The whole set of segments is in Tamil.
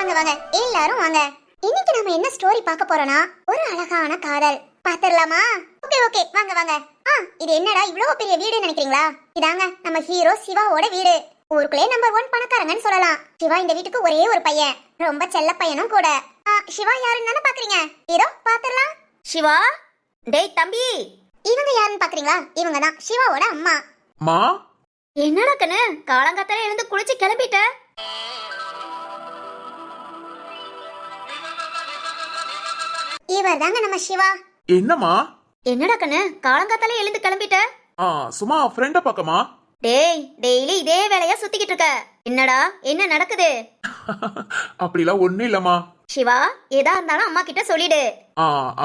வாங்க வாங்க எல்லாரும் வாங்க. இன்னைக்கு நம்ம என்ன ஸ்டோரி பார்க்க போறோம்னா ஒரு அழகான காதல். பாத்துடலாமா? ஓகே ஓகே வாங்க வாங்க. இது என்னடா இவ்வளவு பெரிய வீடு நினைக்கிறீங்களா? இதாங்க நம்ம ஹீரோ சிவாவோட வீடு. ஊருக்குள்ளே நம்பர் 1 பணக்காரங்கன்னு சொல்லலாம். சிவா இந்த வீட்டுக்கு ஒரே ஒரு பையன், ரொம்ப செல்ல பையனும் கூட. சிவா யாருன்னு தானே பாக்குறீங்க? இதோ பாத்துடலாம். சிவா, டேய் தம்பி. இவங்க யாருன்னு பாக்குறீங்களா? இவங்க தான் சிவாவோட அம்மா. மா, என்னடா கண்ணு காலங்காத்தால எழுந்து குளிச்சு கிளம்பிட்ட? இவர் தாங்க நம்ம சிவா. என்னம்மா? என்னடா கண்ணு காலங்காத்தால எழுந்து கிளம்பிட்ட? சும்மா ஃப்ரெண்ட பாக்கமா. டேய், டெய்லி இதே வேலையா சுத்திக்கிட்டு இருக்க. என்னடா என்ன நடக்குது? அப்படிலாம் ஒண்ணு இல்லம்மா. சிவா, ஏதா இருந்தாலும் அம்மா கிட்ட சொல்லிடு.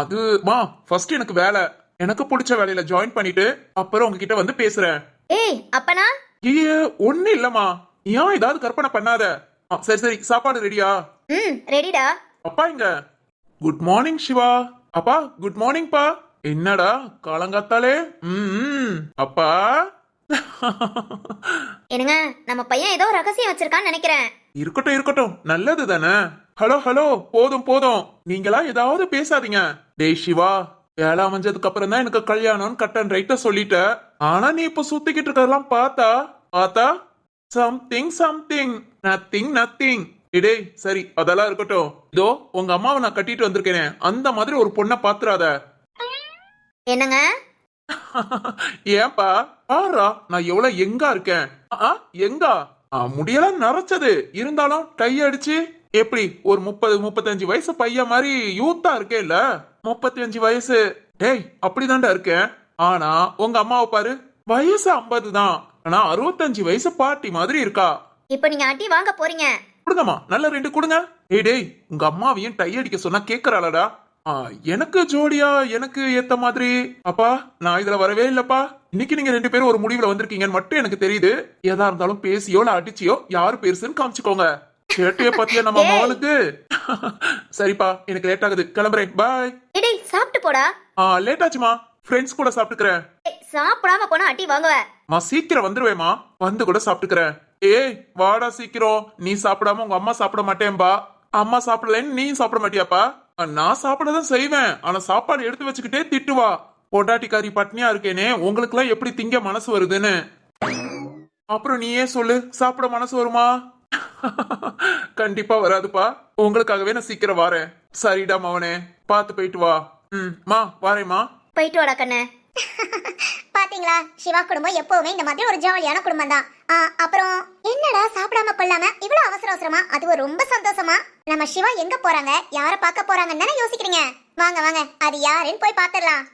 அது மா, ஃபர்ஸ்ட் எனக்கு வேலை, எனக்கு பிடிச்ச வேலையில ஜாயின் பண்ணிட்டு அப்புறம் உங்ககிட்ட வந்து பேசுறேன். ஏய் அப்பனா? ஏ ஒண்ணு இல்லம்மா, ஏன் ஏதாவது கற்பனை பண்ணாத. சரி சரி, சாப்பாடு ரெடியா? ரெடிடா. அப்பா இங்க. Good morning Siva. அப்பா குட் மார்னிங் பா. என்னடா காலங்காத்தாலே? அப்பா. என்னங்க, நம்ம பையன் ஏதோ ரகசியம் வச்சிருக்கான்னு நினைக்கிறேன். இருக்கட்டும் இருக்கட்டும், நல்லது தானே. ஹலோ ஹலோ, போதும் போதும், நீங்களா ஏதாவது பேசாதீங்க. டேய் சிவா, வேலை அமைஞ்சதுக்கு அப்புறம் தான் எனக்கு கல்யாணம் கட்டன் ரைட்ட சொல்லிட்ட. ஆனா நீ இப்ப சுத்திக்கிட்டு இருக்கறதெல்லாம் பார்த்தா சம்திங் சம்திங், நத்திங் நத்திங். இடே சரி, அதெல்லாம் இருக்கட்டும். இதோ உங்க அம்மாவை நான் கட்டிட்டு வந்திருக்கேனே, அந்த மாதிரி ஒரு பொண்ணை பாத்துறாத. என்னங்க? ஏன்பா பாரா, நான் எவ்வளவு எங்கா இருக்கேன். எங்கா முடியெல்லாம் நரைச்சது இருந்தாலும் டை அடிச்சு எப்படி ஒரு 30-35 வயசு பையன் மாதிரி யூத்தா இருக்கே. இல்ல 35 வயசு. டேய் அப்படிதான்டா இருக்கேன். ஆனா உங்க அம்மாவை பாரு, வயசு 50 தான், ஆனா 65 வயசு பாட்டி மாதிரி இருக்கா. இப்ப நீங்க அடி வாங்க போறீங்க. கொடுங்கம்மா, நல்ல 2 கொடுங்க. டேய் உங்க அம்மாவையும் டை அடிக்க சொன்னா கேக்குறாளடா. எனக்கு ஜோடியா, எனக்கு ஏத்த மாதிரி. அப்பா நான் இதுல வரவே இல்லப்பா. இன்னைக்கு நீங்க 2 பேரும் ஒரு முடிவுல வந்திருக்கீங்கன்னு மட்டும் எனக்கு தெரியுது. ஏதா இருந்தாலும் பேசியோ இல்ல அடிச்சியோ யாரு பெருசுன்னு காமிச்சுக்கோங்க. சேட்டைய பத்தியா நம்ம மகனுக்கு. சரிப்பா, எனக்கு லேட் ஆகுது, கிளம்புறேன், பாய். டேய் சாப்பிட்டு போடா. லேட் ஆச்சுமா, ஃப்ரெண்ட்ஸ் கூட சாப்பிட்டுக்கிறேன். சாப்பிடாம போனா அடி வாங்குவ. சீக்கிரம் வந்துருவேமா, வந்து கூட சாப்பிட்டுக்கிறேன். ஏய் வாடா சீக்கிரம். நீ சாப்பிடாம உங்க அம்மா சாப்பிட மாட்டேன்பா. அம்மா சாப்பிடலன்னு நீ சாப்பிட மாட்டியாப்பா? நான் சாப்பிடதான் செய்வேன், ஆனா சாப்பாடு எடுத்து வச்சுக்கிட்டே திட்டுவா. பொட்டாட்டிக்காரி பட்னியா இருக்கேனே, உங்களுக்கு எல்லாம் எப்படி திங்க மனசு வருதுன்னு. அப்புறம் நீயே சொல்லு, சாப்பிட மனசு வருமா? கண்டிப்பா வராதுப்பா. உங்களுக்காகவே நான் சீக்கிரம் வாரேன். சரிடா மவனே, பாத்து போயிட்டு வா. மா வாரேம்மா. போயிட்டு வாடா கண்ணு. பாத்தீங்களா, சிவா குடும்பம் எப்பவுமே இந்த மாதிரி ஒரு ஜாலியான குடும்பம் தான். அப்புறம் என்னடா சாப்பிடாம கொள்ளாம இவ்வளவு அவசர அவசரமா? அதுவும் ரொம்ப சந்தோஷமா. நம்ம சிவா எங்க போறாங்க, யார பார்க்க போறாங்கன்னு தானே யோசிக்கிறீங்க. வாங்க வாங்க, அது யாருன்னு போய் பாத்துடலாம்.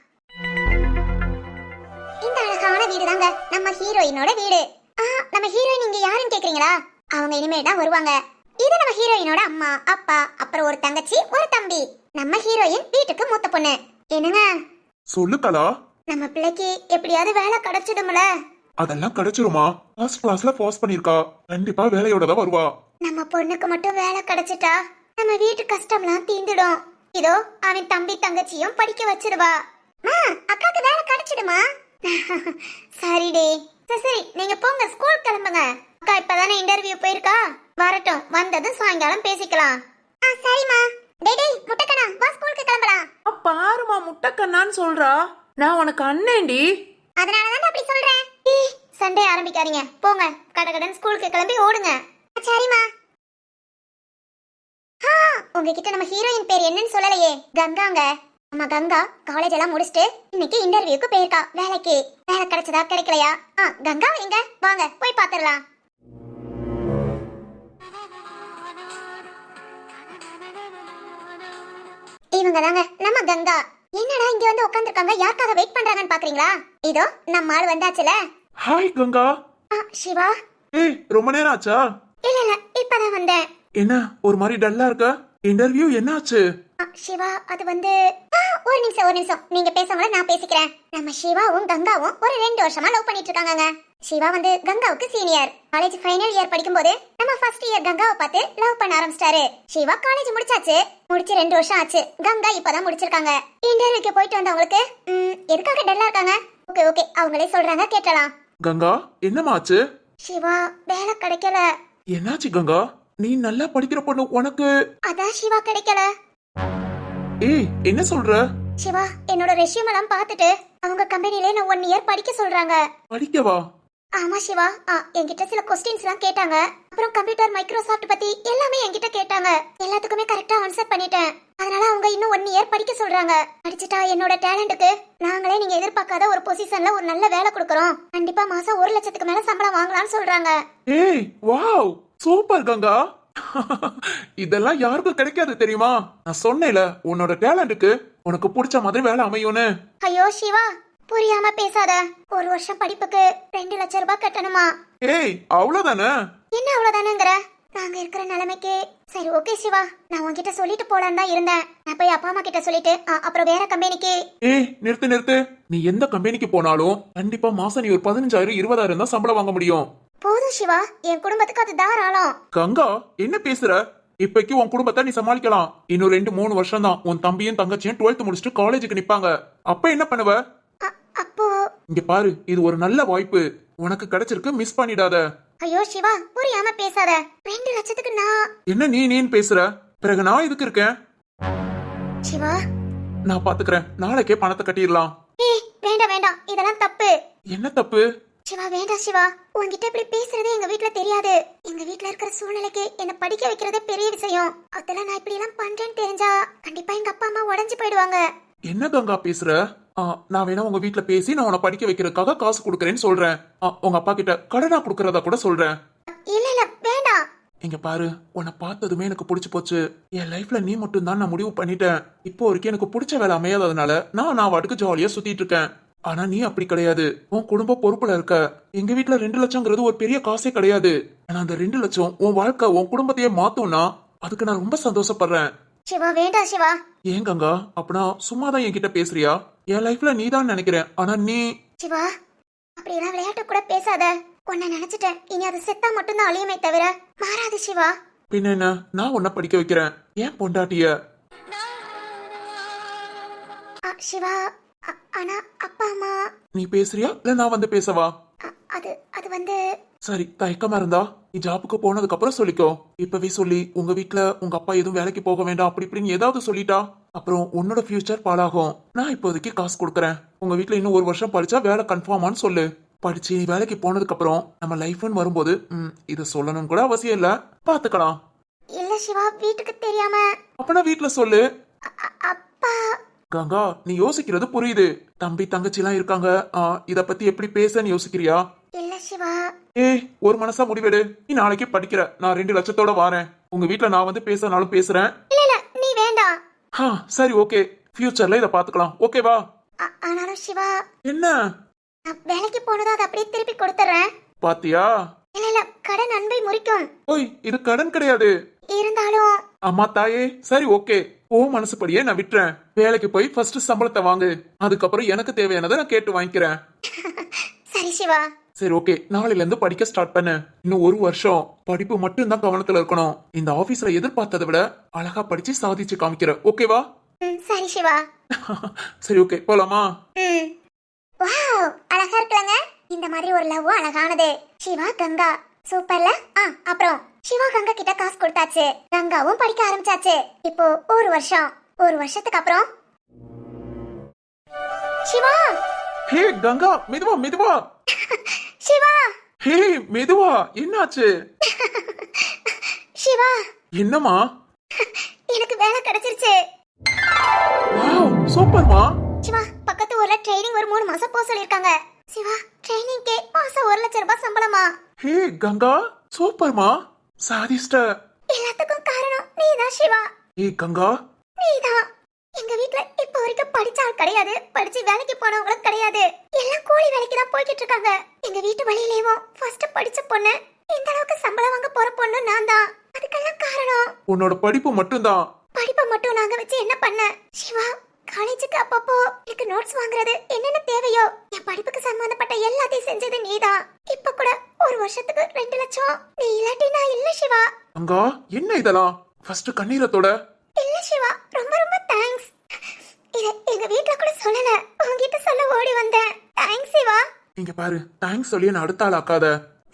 இந்த அழகான வீடு தாங்க நம்ம ஹீரோயினோட வீடு. நம்ம ஹீரோயின் இங்க யாருன்னு கேக்குறீங்களா? அவங்க இனிமேல் தான் வருவாங்க. இது நம்ம ஹீரோயினோட அம்மா அப்பா, அப்புறம் ஒரு தங்கச்சி ஒரு தம்பி. நம்ம ஹீரோயின் வீட்டுக்கு மூத்த பொண்ணு. என்னங்க சொல்லு கலா. நம்ம பிள்ளைக்கு எப்படியாவது வேலை கிடைச்சிடும்ல? அதெல்லாம் கிடைச்சிருமா, ஃபர்ஸ்ட் கிளாஸ்ல பாஸ் பண்ணிருக்கா, கண்டிப்பா வேலையோட தான் வருவா. நம்ம பொண்ணுக்கு மட்டும் வேலை கிடைச்சிட்டா நம்ம வீட்டு கஷ்டம்லாம் தீந்துடும். இதோ அவன் தம்பி தங்கச்சியும் படிக்க வச்சிடுவா. அக்காக்கு வேலை கிடைச்சிடுமா? சரிடே. சரி நீங்க போங்க, ஸ்கூல் கிளம்புங்க. அக்கா இப்பதானே இன்டர்வியூ போயிருக்கா, வரட்டும், வந்ததும் சாயங்காலம் பேசிக்கலாம். சரிம்மா. டேய் முட்டைக்கண்ணா, வா ஸ்கூலுக்கு கிளம்பலாம். பாருமா, முட்டைக்கண்ணான்னு சொல்றா. நான் உனக்கு அண்ணேண்டி. அதனாலதான் அப்படி சொல்றேன். சண்டே ஆரம்பிக்காதீங்க, போங்க கடகடன் ஸ்கூலுக்கு கிளம்பி ஓடுங்க. சரிம்மா. உங்ககிட்ட நம்ம ஹீரோயின் பேர் என்னன்னு சொல்லலையே. கங்காங்க. நம்ம கங்கா காலேஜ் எல்லாம் முடிச்சுட்டு இன்னைக்கு இன்டர்வியூக்கு போயிருக்கா வேலைக்கு. வேலை கிடைச்சதா கிடைக்கலையா? கங்கா எங்க, வாங்க போய் பாத்துடலாம். இவங்க தாங்க நம்ம கங்கா. என்னடா இங்க வந்து உட்கார்ந்திருக்காங்க, யாருக்காக வெயிட் பண்றாங்கன்னு பாக்குறீங்களா? இதோ நம்ம ஆள் வந்தாச்சுல. ஹாய் கங்கா. சிவா. ஏய் ரொம்ப நேரம் ஆச்சா? இல்ல இப்பதான் வந்தேன். என்ன ஒரு மாதிரி டல்லா இருக்க? இன்டர்வியூ என்னாச்சு? சிவா அது வந்து ஒரு நிமிஷம் நீங்க பேசுறவங்கள நான் பேசிக்கிறேன். நம்ம சிவாவும் கங்காவும் ஒரு 2 வருஷமா லவ் பண்ணிட்டு இருக்காங்க. சிவா வந்து கங்காவுக்கு சீனியர். காலேஜ் ஃபைனல் இயர் படிக்கும்போது நம்ம ஃபர்ஸ்ட் இயர் கங்காவை பார்த்து லவ் பண்ண ஆரம்பிச்சிட்டாரு. சிவா காலேஜ் முடிச்சு 2 வருஷம் ஆச்சு. கங்கா இப்பதான் முடிச்சிருக்காங்க. இன்டர்வியூக்கு போயிட்டு வந்தவங்களுக்கு எதுக்காக டல்லா இருக்காங்க? ஓகே அவங்களே சொல்றாங்க, கேட்டலாம். கங்கா என்னமாச்சு? சிவா வேலை கிடைக்கல. என்னாச்சு கங்கா? நீ நல்லா படிக்கிற பொண்ணு உனக்கு அதான் சிவா கிடைக்கல. ஏய் என்ன சொல்ற? சிவா என்னோட ரெஸ்யூம் எல்லாம் பார்த்துட்டு அவங்க கம்பெனிலே நான் 1 இயர் படிக்க சொல்றாங்க. படிக்கவா? ஆமா சிவா, என்கிட்ட சில கொஸ்டின்ஸ் எல்லாம் கேட்டாங்க. அப்புறம் கம்ப்யூட்டர் மைக்ரோசாஃப்ட் பத்தி எல்லாமே என்கிட்ட கேட்டாங்க. எல்லாத்துக்குமே கரெக்டா ஆன்சர் பண்ணிட்டேன். அதனால அவங்க இன்னும் 1 இயர் படிக்க சொல்றாங்க. படிச்சுட்டா என்னோட டேலண்ட்டுக்கு நாங்களே நீங்க எதிர்பார்க்காத ஒரு பொசிஷன்ல ஒரு நல்ல வேலை கொடுக்கறோம். கண்டிப்பா மாசம் 1 லட்சத்துக்கு மேல சம்பளம் வாங்கலாம்னு சொல்றாங்க. ஏய் வாவ் சூப்பர் கங்கா. இதெல்லாம் யாருக்கும் கிடைக்காது தெரியுமா? நான் சொன்னேல உன்னோட டேலண்ட்டுக்கு உனக்கு பிடிச்ச மாதிரி வேலை அமையும்னு. ஐயோ சிவா புரியாம பேசாத. 1 வருஷம் படிப்புக்கு 2 லட்சம் ரூபாய் கட்டணுமா? ஏய் அவ்வளவுதானே? என்ன அவ்வளவுதானேங்கிற? நாங்க இருக்கிற நிலைமைக்கு சரி ஓகே சிவா, நான் உன்கிட்ட சொல்லிட்டு போலான்னு தான் இருந்தேன். நான் போய் அப்பா அம்மா கிட்ட சொல்லிட்டு அப்புறம் வேற கம்பெனிக்கு. ஏய் நிறுத்து. நீ எந்த கம்பெனிக்கு போனாலும் கண்டிப்பா மாசம் நீ ஒரு 15,000 20,000 தான் சம்பளம் வாங்க முடியும். போதும் சிவா, என் குடும்பத்துக்கு அது தாராளம். கங்கா என்ன பேசுற? இப்பைக்கு உன் குடும்பத்தை நீ சமாளிக்கலாம். இன்னும் 2-3 வருஷம் தான் உன் தம்பியும் தங்கச்சியும் 12th முடிச்சுட்டு காலேஜுக்கு நிப்பாங்க. அப்ப என்ன பண்ணுவ? அப்போ இங்க பாரு, இது ஒரு நல்ல வாய்ப்பு உனக்கு கிடைச்சிருக்கு, மிஸ் பண்ணிடாத. ஐயோ சிவா புரியாம பேசாத. 2 லட்சத்துக்கு நான் என்ன நீன்னு பேசுற? பிறகு நான் இதுக்கு இருக்கேன். சிவா. நான் பாத்துக்கிறேன், நாளைக்கே பணத்தை கட்டிடலாம். ஏய் வேண்டாம், இதெல்லாம் தப்பு. என்ன தப்பு? சிவா வேண்டாம் சிவா, உன்கிட்ட இப்படி பேசுறதே எங்க வீட்ல தெரியாது. எங்க வீட்ல இருக்கிற சூழ்நிலைக்கு என்ன படிக்க வைக்கிறதே பெரிய விஷயம். அதெல்லாம் நான் இப்படி எல்லாம் பண்றேன்னு தெரிஞ்சா கண்டிப்பா எங்க அப்பா அம்மா உடைஞ்சு போயிடுவாங்க. என்ன கங்கா பேசுற? நான் வேணா உங்க வீட்ல பேசி நான் உன்னை படிக்க வைக்கிறதுக்காக காசு கொடுக்கறேன்னு சொல்றேன். உங்க அப்பா கிட்ட கடனா கொடுக்கறதா கூட சொல்றேன். இல்ல வேண்டாம். இங்க பாரு, உன்னை பார்த்ததுமே எனக்கு பிடிச்சு போச்சு. என் லைஃப்ல நீ மட்டும் தான் நான் முடிவு பண்ணிட்டேன். இப்போ வரைக்கும் எனக்கு பிடிச்ச வேலை அமையாததுனால நான் வாட்டுக்கு ஜாலியா சுத்திட்டு இருக்கேன். ஆனா நீ அப்படி கிடையாது. உன் குடும்ப பொறுப்புல இருக்க. எங்க வீட்ல 2 லட்சம்ங்கிறது ஒரு பெரிய காசே கிடையாது. ஆனா அந்த 2 லட்சம் உன் வாழ்க்கை உன் குடும்பத்தையே மாத்தும்னா அதுக்கு நான் ரொம்ப சந்தோஷப்படுறேன். சிவா வேண்டாம் சிவா. ஏன் கங்கா அப்பனா சும்மாதான் என்கிட்ட பேசுறியா? என் லைஃப்ல நீ தான் நினைக்கிறேன், ஆனா நீ. சிவா அப்படி எல்லாம் விளையாட்டு கூட பேசாத. உன்னை நினைச்சிட்டேன், இனி அது செத்தா மட்டும்தான் அழியுமே தவிர மாறாது சிவா. பின்ன என்ன, நான் உன்னை படிக்க வைக்கிறேன். ஏன் பொண்டாட்டிய? சிவா ஆனா அப்பா அம்மா. நீ பேசுறியா இல்ல நான் வந்து பேசவா? அது வந்து சரி, தயக்கமா இருந்தா நீ ஜாப்புக்கு போனதுக்கு அப்புறம் சொல்லிக்கோ. இப்பவே சொல்லி உங்க வீட்ல உங்க அப்பா எதுவும் வேலைக்கு போக வேண்டாம் அப்படி இப்படின்னு ஏதாவது சொல்லிட்டா அப்புறம் உன்னோட ஃபியூச்சர் பாழாகும். நான் இப்போதைக்கு காசு கொடுக்கறேன். உங்க வீட்ல இன்னும் 1 வருஷம் படிச்சா வேலை கன்ஃபார்மான்னு சொல்லு. படிச்சு வேலைக்கு போனதுக்கு அப்புறம் நம்ம லைஃப்னு வரும்போது இத சொல்லணும் கூட அவசியம் இல்ல, பாத்துக்கலாம். இல்ல சிவா, வீட்டுக்கு தெரியாம. அப்பனா வீட்ல சொல்லு. அப்பா. கங்கா நீ யோசிக்கிறது புரியுது. தம்பி தங்கச்சி எல்லாம் இருக்காங்க. இத பத்தி எப்படி பேசன்னு யோசிக்கிறியா? இல்ல சிவா. ஏய் ஒரு மனசா முடிவெடு. நீ நாளைக்கு படிக்கிற, நான் 2 லட்சத்தோட வாரேன். உங்க வீட்ல நான் வந்து பேசனாலும் பேசுறேன். இல்ல நீ வேண்டாம். சரி ஓகே, ஃபியூச்சர்ல இத பாத்துக்கலாம், ஓகேவா? ஆனாலும் சிவா. என்ன? நான் வேலைக்கு போனதா அதை அப்படியே திருப்பி கொடுத்துறேன். பாத்தியா? இல்ல கடன் அன்பை முறிக்கும். ஓய் இது கடன் கிடையாது. இருந்தாலும். அம்மா தாயே, சரி ஓகே, ஓ மனசுப்படியே நான் விட்டுறேன். வேலைக்கு போய் ஃபர்ஸ்ட் சம்பளத்தை வாங்கு, அதுக்கப்புறம் எனக்கு தேவையானதை நான் கேட்டு வாங்கிக்கிறேன். சரி சிவா. சரி ஓகே, நாளையில இருந்து படிக்க ஸ்டார்ட் பண்ணு. இன்னும் 1 வருஷம் படிப்பு மட்டும் தான் கவனத்துல இருக்கணும். இந்த ஆபீஸ்ல எதிர்பார்த்ததை விட அழகா படிச்சு சாதிச்சு காமிக்கிற, ஓகேவா? சரி சிவா. சரி ஓகே, போலாமா? வாவ் அழகா இருக்கலங்க. இந்த மாதிரி ஒரு லவ் அழகானது. சிவா கங்கா சூப்பர்ல. அப்புறம் சிவா கங்கா கிட்ட காசு கொடுத்தாச்சு. கங்காவும் படிக்க ஆரம்பிச்சாச்சு. இப்போ 1 வருஷம். 1 வருஷத்துக்கு அப்புறம் சிவா. ஹே கங்கா, மெதுவா மெதுவா. சிவா. ஹே மெதுவா, என்னாச்சு? சிவா. என்னம்மா? எனக்கு வேலை கிடைச்சிருச்சு. வாவ் சூப்பர்மா. சிவா பக்கத்து ஊர்ல ட்ரைனிங் ஒரு 3 மாசம் போக சொல்லிருக்காங்க. சிவா ட்ரைனிங்க்கு மாசம் 1 லட்சம் ரூபாய் சம்பளமா? ஹே கங்கா சூப்பர்மா, சாதிஸ்ட. எல்லாத்துக்கும் காரணம் நீதான் சிவா. ஏ கங்கா நீதான். எங்க வீட்ல இப்ப வரைக்கும் படிச்ச ஆள் கிடையாது, படிச்சு வேலைக்கு போனவங்களும் கிடையாது. எல்லாம் கூலி வேலைக்கு தான் போய்கிட்டு இருக்காங்க. எங்க வீட்டு வழியிலேயும் ஃபர்ஸ்ட் படிச்ச பொண்ணு, இந்த அளவுக்கு சம்பளம் வாங்க போற பொண்ணு நான் தான். அதுக்கெல்லாம் காரணம் உன்னோட படிப்பு மட்டும்தான். படிப்பை மட்டும் நாங்க வச்சு என்ன பண்ண சிவா? காலேஜுக்கு அப்பப்போ எனக்கு நோட்ஸ் வாங்குறது என்னென்ன தேவையோ என் படிப்புக்கு சம்பந்தப்பட்ட எல்லாத்தையும் செஞ்சது நீதான். இப்ப கூட 1 வருஷத்துக்கு 2 லட்சம். நீ இல்லாட்டி நான் இல்ல சிவா. கங்கா என்ன இதெல்லாம்? ஃபர்ஸ்ட் கண்ணீரத்தோட. இல்ல சிவா, ரொம்ப ரொம்ப தேங்க்ஸ். இத எங்க வீட்ல கூட சொல்லல, உன்கிட்ட சொல்ல ஓடி வந்தேன். தேங்க்ஸ் சிவா. இங்க பாரு, தேங்க்ஸ் சொல்லி என்ன அடுத்த ஆள் ஆக்காத.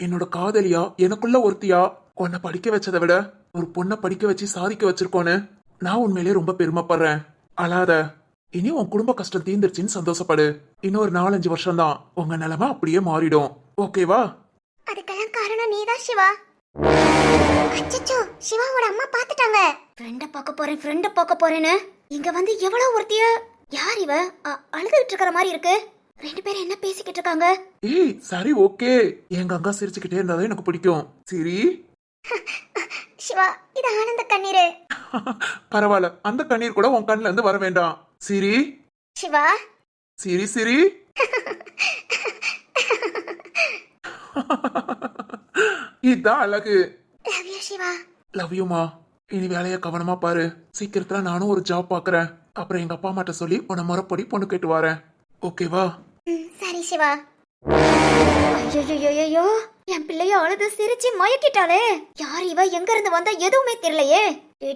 என்னோட காதலியா எனக்குள்ள ஒருத்தியா உன்னை படிக்க வச்சதை விட ஒரு பொண்ணை படிக்க வச்சு சாதிக்க வச்சிருக்கோன்னு நான் உண்மையிலேயே ரொம்ப பெருமைப்படுறேன். அழாத. இனி உன் குடும்ப கஷ்டம் தீர்ந்துருச்சுன்னு சந்தோஷப்படு. இன்னும் ஒரு 4-5 வருஷம் தான் உங்க நிலைமை அப்படியே மாறிடும். ஓகேவா? அதுக்கெல்லாம் காரணம் நீதான் சிவா. அச்சச்சோ, சிவாவோட அம்மா பாத்துட்டாங்க. ஃப்ரெண்ட பார்க்க போறேன்னு இங்க வந்து எவ்வளவு ஒருத்திய. யார் இவ? அழுதுகிட்டு இருக்கிற மாதிரி இருக்கு. 2 பேரும் என்ன பேசிக்கிட்டு இருக்காங்க? ஏய் சரி ஓகே. என் கங்கா சிரிச்சுக்கிட்டே இருந்தாதான் எனக்கு பிடிக்கும். சரி சிவா, இது ஆனந்த கண்ணீரு. பரவாயில்ல, அந்த கண்ணீர் கூட உன் கண்ணுல இருந்து வர வேண்டாம். சிரி சிவா. சிரி சிரி. இதான் அழகு. Love you Siva. லவ் யூமா. இனி வேலைய கவனமா பாரு. சீக்கிரத்துல நானும் ஒரு ஜாப் பாக்குறேன். அப்புறம் எங்க அப்பா அம்மாட்ட சொல்லி உன்னை முறைப்படி பொண்ணு கேட்டு வரேன். ஓகேவா? சரி சிவா. ஐயோ, என் பிள்ளைய அழுது சிரிச்சு மயக்கிட்டாளே. யார் இவ? எங்க இருந்து வந்தா எதுவுமே தெரியலையே.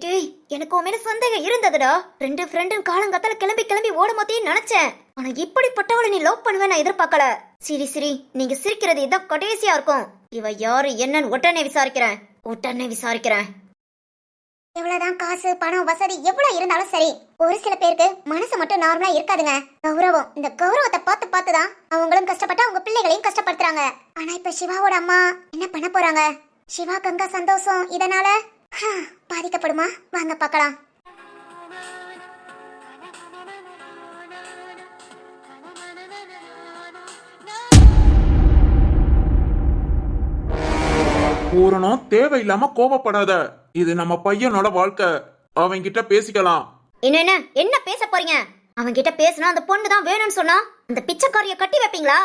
டேய், எனக்கு உன் மேல சந்தேகம் இருந்ததுடா. 2 ஃப்ரெண்டும் காலங்காத்தால கிளம்பி ஓட மொத்தையும் நினைச்சேன். ஆனா இப்படிப்பட்டவளை நீ லவ் பண்ணுவேன் நான் எதிர்பார்க்கல. சரி, நீங்க சிரிக்கிறது இதான் கடைசியா இருக்கும். இவ யாரு என்னன்னு உடனே விசாரிக்கிறேன். எவ்வளவுதான் காசு பணம் வசதி எவ்வளவு இருந்தாலும் சரி, ஒரு சில பேருக்கு மனசு மட்டும் நார்மலா இருக்காதுங்க. கௌரவம், இந்த கௌரவத்தை பார்த்துதான் அவங்களும் கஷ்டப்பட்டு அவங்க பிள்ளைகளையும் கஷ்டப்படுத்துறாங்க. ஆனா இப்ப சிவாவோட அம்மா என்ன பண்ண போறாங்க? சிவா கங்கா சந்தோஷம் இதனால பாதிக்கப்படுமா? வாங்க பார்க்கலாம். பூரணம் தேவையில்லாம கோபப்படாத. இது நம்ம பையனோட வாழ்க்கை. அவன்கிட்ட பேசிக்கலாம். என்ன பேச போறீங்க? அவன் கிட்ட பேசினா அந்த பொண்ணு தான் வேணும்னு சொன்னா அந்த பிச்சைக்காரிய கட்டி வைப்பீங்களா?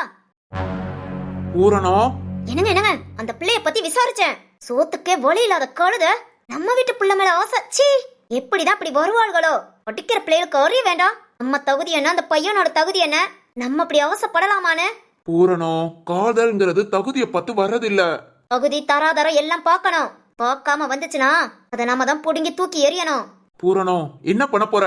பூரணம். என்னங்க அந்த பிள்ளைய பத்தி விசாரிச்சேன். சோத்துக்கே வழி இல்லாத கழுத நம்ம வீட்டு புள்ள மேல ஆசை. சீ, எப்படிதான் அப்படி வருவாள்களோ? படிக்கிற பிள்ளைகளுக்கு அறிய வேண்டாம். நம்ம தகுதி என்ன, அந்த பையனோட தகுதி என்ன? நம்ம அப்படி அவசப்படலாமான்னு? பூரணம், காதல்ங்கிறது தகுதியை பத்து வர்றதில்ல. தகுதி தராதரம் எல்லாம் பார்க்கணும். பார்க்காம வந்துச்சுன்னா அதை நாம தான் புடுங்கி தூக்கி எறியணும். பூரணம், என்ன பண்ண போற?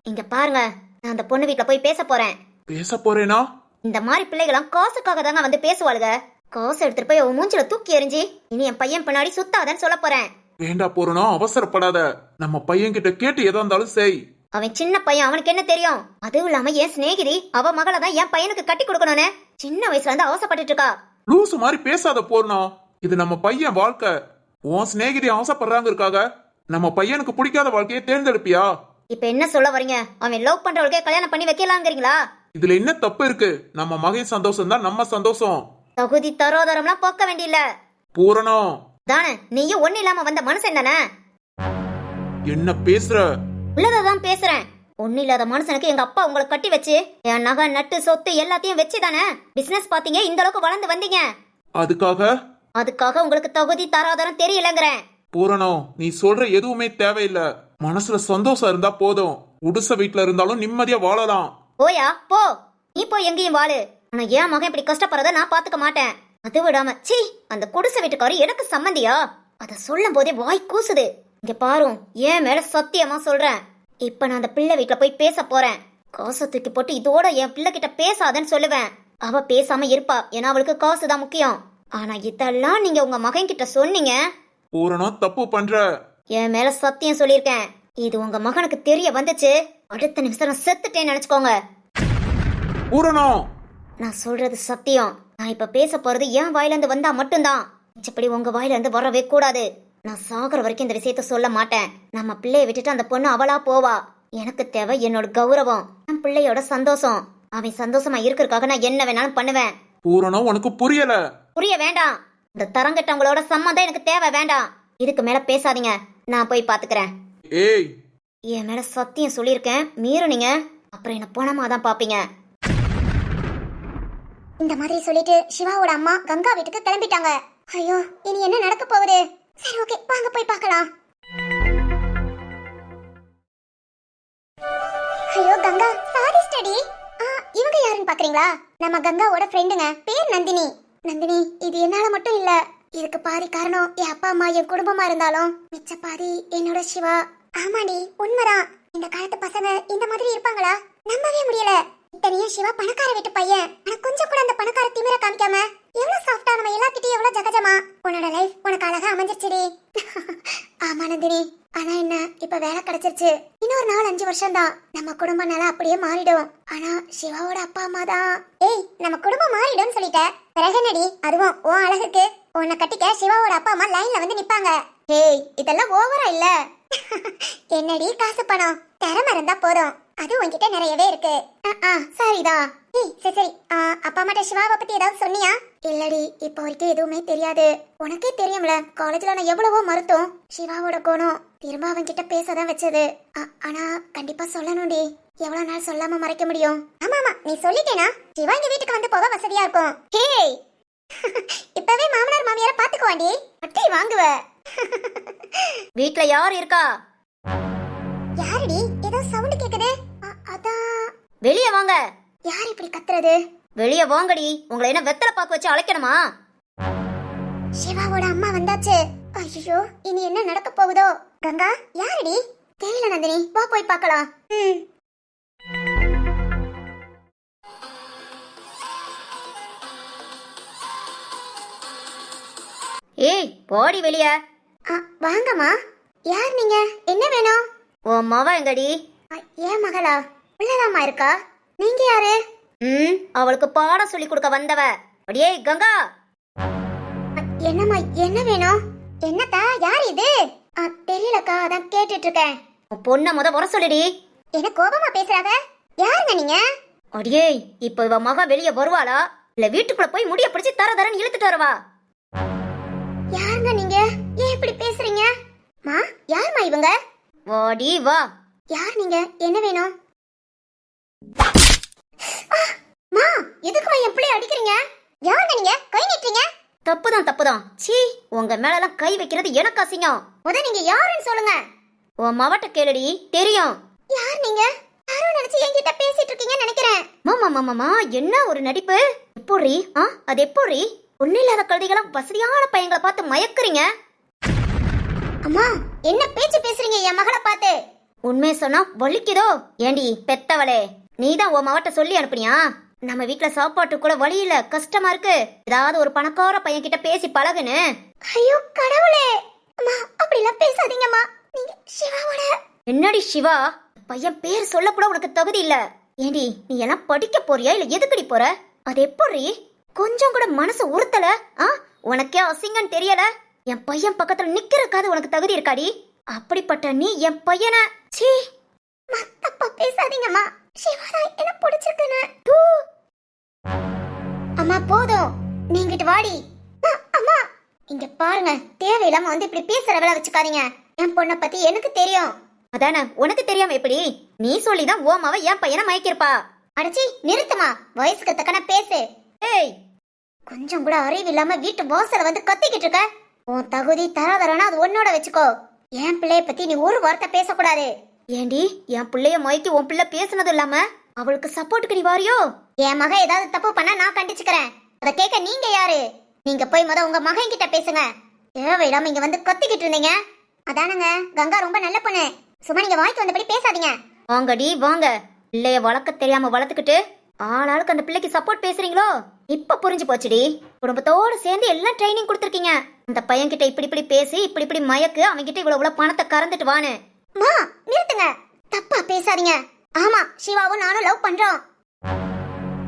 இங்க பாருங்க, நான் அந்த பொண்ணு வீட்டுல போய் பேச போறேன். பேச போறேனா? இந்த மாதிரி பிள்ளைகளாம் காசுக்காக தாங்க வந்து பேசுவாளுங்க. காசு எடுத்துட்டு போய் உன் மூஞ்சில தூக்கி எறிஞ்சி இனி என் பையன் பின்னாடி சுத்தாதன்னு சொல்ல போறேன். வேண்டா பூரணம், அவசரப்படாத. நம்ம பையன் கிட்ட கேட்டு எதா இருந்தாலும் செய். அவன் சின்ன பையன், அவனுக்கு என்ன தெரியும்? அதுவும் இல்லாம என் சிநேகிதி அவ மகளை தான் என் பையனுக்கு கட்டி கொடுக்கணும்னு சின்ன வயசுல இருந்து அவசப்பட்டு இருக்கா. லூசு மாதிரி பேசாத பூரணம். இது நம்ம பையன் வாழ்க்கை. உன் சிநேகிதி ஆசைப்படுறாங்க இருக்காக நம்ம பையனுக்கு பிடிக்காத வாழ்க்கையை தேர்ந்தெடுப்பியா? இப்ப என்ன சொல்ல வரீங்க? அவன் லவ் பண்றவளுக்கே கல்யாணம் பண்ணி வைக்கலாங்கிறீங்களா? இதுல என்ன தப்பு இருக்கு? நம்ம மகன் சந்தோஷம் தான் நம்ம சந்தோஷம். தகுதி தரோதரம்லாம் பார்க்க வேண்டியில்ல. பூரணம் தானே, நீயும் ஒண்ணு இல்லாம வந்த மனுஷன் தானே. என்ன பேசுற? உள்ளதான் பேசுறேன். ஒண்ணு இல்லாத மனுஷனுக்கு எங்க அப்பா உங்களை கட்டி வச்சு என் நகை நட்டு சொத்து எல்லாத்தையும் வச்சு தானே பிசினஸ் பாத்தீங்க, இந்த அளவுக்கு வளர்ந்து வந்தீங்க. அதுக்காக உங்களுக்கு தகுதி தராதரம் தெரியலங்கிறேன். பூரணம், நீ சொல்ற எதுவுமே தேவையில்ல. மனசுல சந்தோஷம் இருந்தா போதும். உடுச வீட்டுல இருந்தாலும் நிம்மதியா வாழலாம். போயா போ, நீ போய் எங்கேயும் வாழு. ஆனா என் மகன் இப்படி கஷ்டப்படுறத நான் பாத்துக்க மாட்டேன். அது விடாம சீ, அந்த குடிசை வீட்டுக்காரி எனக்கு சம்மந்தியா? அத சொல்லும் போதே வாய் கூசுது. இங்க பாரு, ஏன் மேல சத்தியமா சொல்றேன். இப்ப நான் அந்த பிள்ளை வீட்டுல போய் பேச போறேன். காசை தூக்கி போட்டு இதோட என் பிள்ளை கிட்ட பேசாதன்னு சொல்லுவேன். அவ பேசாம இருப்பா, ஏன்னா அவளுக்கு காசுதான் முக்கியம். ஆனா இதெல்லாம் நீங்க உங்க மகன் கிட்ட சொன்னீங்க. பூரணம், தப்பு பண்ற. என் மேல சத்தியம் சொல்லியிருக்கேன். இது உங்க மகனுக்கு தெரிய வந்துச்சு, அடுத்த நிமிஷம் நான் செத்துட்டேன்னு நினைச்சுக்கோங்க. பூரணம், நான் சொல்றது சத்தியம். நான் இப்ப பேச போறது என் வாயில இருந்து வந்தா மட்டும்தான். மிச்சப்படி உங்க வாயில இருந்து வரவே கூடாது. நான் சாகுற வரைக்கும் இந்த விஷயத்த சொல்ல மாட்டேன். நம்ம பிள்ளைய விட்டுட்டு அந்த பொண்ணு அவளா போவா. எனக்கு தேவை என்னோட கௌரவம், என் பிள்ளையோட சந்தோஷம். அவன் சந்தோஷமா இருக்கிறதுக்காக நான் என்ன வேணாலும் பண்ணுவேன். பூரணம், உனக்கு புரியல. புரிய வேண்டாம். இந்த தரங்கட்டவங்களோட சம்மந்தம் எனக்கு தேவை வேண்டாம். இதுக்கு மேல பேசாதீங்க, நான் போய் பாத்துக்கிறேன். ஏய், என் மேல சத்தியம் சொல்லியிருக்கேன், மீறுனீங்க அப்புறம் என்ன பணமா தான் பாப்பீங்க. இந்த மாதிரி சொல்லிட்டு சிவாவோட அம்மா கங்கா வீட்டுக்கு கிளம்பிட்டாங்க. ஐயோ, இனி என்ன நடக்க போகுது? சரி ஓகே, வாங்க போய் பார்க்கலாம். ஐயோ கங்கா, சாரி ஸ்டடி. இவங்க யாருன்னு பாக்குறீங்களா? நம்ம கங்காவோட ஃப்ரெண்டுங்க, பேர் நந்தினி. நந்தினி, இது என்னால மட்டும் இல்ல. இதுக்கு பாதி காரணம் என் அப்பா அம்மா, என் குடும்பமா இருந்தாலும் மிச்ச பாதி என்னோட சிவா. ஆமாடி, உண்மைதான். இந்த காலத்து பசங்க இந்த மாதிரி இருப்பாங்களா? நம்பவே முடியல. இத்தனையும் சிவா பணக்கார வீட்டு பையன். ஆனா கொஞ்சம் கூட அந்த பணக்கார திமிர காமிக்காம எவ்வளவு சாஃப்டா நம்ம எல்லாத்திட்டையும் எவ்வளவு ஜகஜமா உன்னோட லைஃப் உனக்கு அழகா அமைஞ்சிருச்சுடி. ஆமா நந்தினி, ஆனா என்ன இப்ப வேலை கிடைச்சிருச்சு. இன்னொரு 4-5 வருஷம் தான் நம்ம குடும்பம் நல்லா அப்படியே மாறிடும். ஆனா சிவாவோட அப்பா அம்மா தான். ஏய், நம்ம குடும்பம் மாறிடும் சொல்லிட்ட, பிறகு என்னடி? அதுவும் உன் அழகுக்கு உன்னை கட்டிக்க சிவாவோட அப்பா அம்மா லைன்ல வந்து நிப்பாங்க. ஏய், இதெல்லாம் ஓவரா இல்ல? என்னடி காசு பணம் திறமை இருந்தா போதும், அது உன்கிட்ட நிறையவே இருக்கு. சரிதான். ஏய் சரி சரி, அப்பா அம்மாட்ட சிவாவை பத்தி ஏதாவது சொன்னியா? இல்லடி, இப்ப வரைக்கும் எதுவுமே தெரியாது. உனக்கே தெரியும்ல, காலேஜ்ல நான் எவ்வளவோ மறுத்தோம். சிவாவோட குணம் திரும்ப அவன்கிட்ட பேசதான் வச்சது. ஆனா கண்டிப்பா சொல்லணும்டி. எவ்வளவு நாள் சொல்லாம மறைக்க முடியும்? ஆமா ஆமா, நீ சொல்லிட்டேனா சிவா எங்க வீட்டுக்கு வந்து போக வசதியா இருக்கும். ஹேய், இப்பவே மாமனார் மாமியார பாத்துக்குவாண்டி. அட்டை வாங்குவ. வீட்ல யார் இருக்கா? யாரடி? ஏதோ சவுண்ட் கேக்குது. அதான். வெளிய வாங்க. யார் இப்படி கத்துறது? வெளிய வாங்கடி. உங்களை என்ன வெத்தலை பாக்கு வச்சு அழைக்கணுமா? சிவாவோட அம்மா வந்தாச்சு. ஐயோ, இனி என்ன நடக்க போகுதோ? கங்கா, யாரடி? தெரியல நந்தினி, வா போய் பார்க்கலாம். ஏய், போடி வெளிய. வாங்கம்மா. யார் நீங்க? என்ன வேணும்? உன் மவ எங்கடி? ஏன் மகளா? உள்ளதாம்மா இருக்கா. நீங்க யாரு? அவளுக்கு பாடம் சொல்லி கொடுக்க வந்தவ. அடியே கங்கா. என்னம்மா, என்ன வேணும்? என்னத்தா, யார் இது? தெரியலக்கா, அதான் கேட்டுட்டு இருக்கேன். உன் பொண்ண வர சொல்லிடி. என்ன கோபமா பேசுறாங்க? யாருங்க நீங்க? அடியே, இப்ப இவ மக வெளிய வருவாளா இல்ல வீட்டுக்குள்ள போய் முடிய பிடிச்சு தரன்னு இழுத்துட்டு வரவா? யாருங்க நீங்க? ஏன் இப்படி பேசுறீங்க? மா, யாருமா இவங்க? வாடி வா. யார் நீங்க? என்ன வேணும்? மா, எதுக்குமா என் பிள்ளைய அடிக்கிறீங்க? யாருங்க நீங்க? கை நீட்டுறீங்க. தப்புதான். சீ, உங்க மேலலாம் கை வைக்கிறது எனக்கு அசிங்கம். நீங்க யாருன்னு சொல்லுங்க. உன் மவட்ட கேளுடி, தெரியும். யார் நீங்க? யாரோ நினைச்சு என்கிட்ட பேசிட்டு இருக்கீங்கன்னு நினைக்கிறேன். மாமா, என்ன ஒரு நடிப்பு. எப்படி? அது எப்படி? ஒண்ணு இல்லாத கழுதைகளும் வசதியான பையங்களை பார்த்து மயக்குறீங்க. அம்மா, என்ன பேச்சு பேசுறீங்க என் மகளை பார்த்து? உண்மையை சொன்னா வலிக்குதோ? ஏண்டி பெத்தவளே, நீதான் உன் மவட்ட சொல்லி அனுப்புனியா? நம்ம வீட்டுல சாப்பாட்டு கூட வழி இல்ல, கஷ்டமா இருக்கு, ஏதாவது ஒரு பணக்கார பையன் கிட்ட பேசி பழகுன்னு. ஐயோ கடவுளே, அம்மா அப்படிலாம் பேசாதீங்கம்மா. நீங்க சிவாவோட. என்னடி சிவா? பையன் பேர் சொல்ல கூட உனக்கு தகுதி இல்ல. ஏண்டி, நீ எல்லாம் படிக்க போறியா இல்ல எதுக்கடி போற? அது எப்படி? கொஞ்சம் கூட மனசு உறுத்தல? உனக்கே அசிங்கம் தெரியல? என் பையன் பக்கத்துல நிக்கிறதுக்காவது உனக்கு தகுதி இருக்காடி? அப்படிப்பட்ட நீ என் பையனை சீ. தப்பா பேசாதீங்கம்மா. சிவா என்ன பிடிச்சிருக்குன்னு. அம்மா போதும், நீங்கிட்டு வாடி. அம்மா இங்க பாருங்க, தேவையில்லாம வந்து இப்படி பேசுற வேலை வச்சுக்காதீங்க. என் பொண்ணை பத்தி எனக்கு தெரியும். அதானே, உனக்கு தெரியாம எப்படி? நீ சொல்லிதான் ஓமாவ என் பையனை மயக்கிருப்பா. அடச்சி நிறுத்துமா, வயசுக்கு தக்கன பேசு. ஏய், கொஞ்சம் கூட அறிவு இல்லாம வீட்டு வாசல வந்து கத்திக்கிட்டு இருக்க. உன் தகுதி தராதரனா அது உன்னோட வச்சுக்கோ. என் பிள்ளைய பத்தி நீ ஒரு வார்த்தை பேசக்கூடாது. ஏண்டி, என் பிள்ளைய மயக்கி உன் பிள்ளை பேசுனது இல்லாம அவளுக்கு சப்போர்ட்டுக்கு நீ வாரியோ? என் மக ஏதாவது தப்பு பண்ணா நான் கண்டிச்சுக்கிறேன். அத கேட்க நீங்க யாரு? நீங்க போய் உங்க மகன் கிட்ட பேசுங்க. தேவையில்லாம இங்க வந்து கத்திக்கிட்டு இருந்தீங்க. அதானுங்க, கங்கா ரொம்ப நல்ல பொண்ணு. சும்மா நீங்க வாய்க்கு வந்தபடி பேசாதீங்க. வாங்கடி வாங்க. பிள்ளைய வளர்க்க தெரியாம வளர்த்துக்கிட்டு ஆளாளுக்கு அந்த பிள்ளைக்கு சப்போர்ட் பேசுறீங்களோ? இப்ப புரிஞ்சு போச்சுடி. குடும்பத்தோட சேர்ந்து எல்லாம் ட்ரைனிங் கொடுத்துருக்கீங்க. அந்த பையன் கிட்ட இப்படி பேசி இப்படி மயக்கு, அவன்கிட்ட இவ்வளவு பணத்தை கறந்துட்டு வான்னு. மா நிறுத்துங்க, தப்பா பேசாதீங்க. ஆமா, சிவாவும் நானும் லவ் பண்றோம்.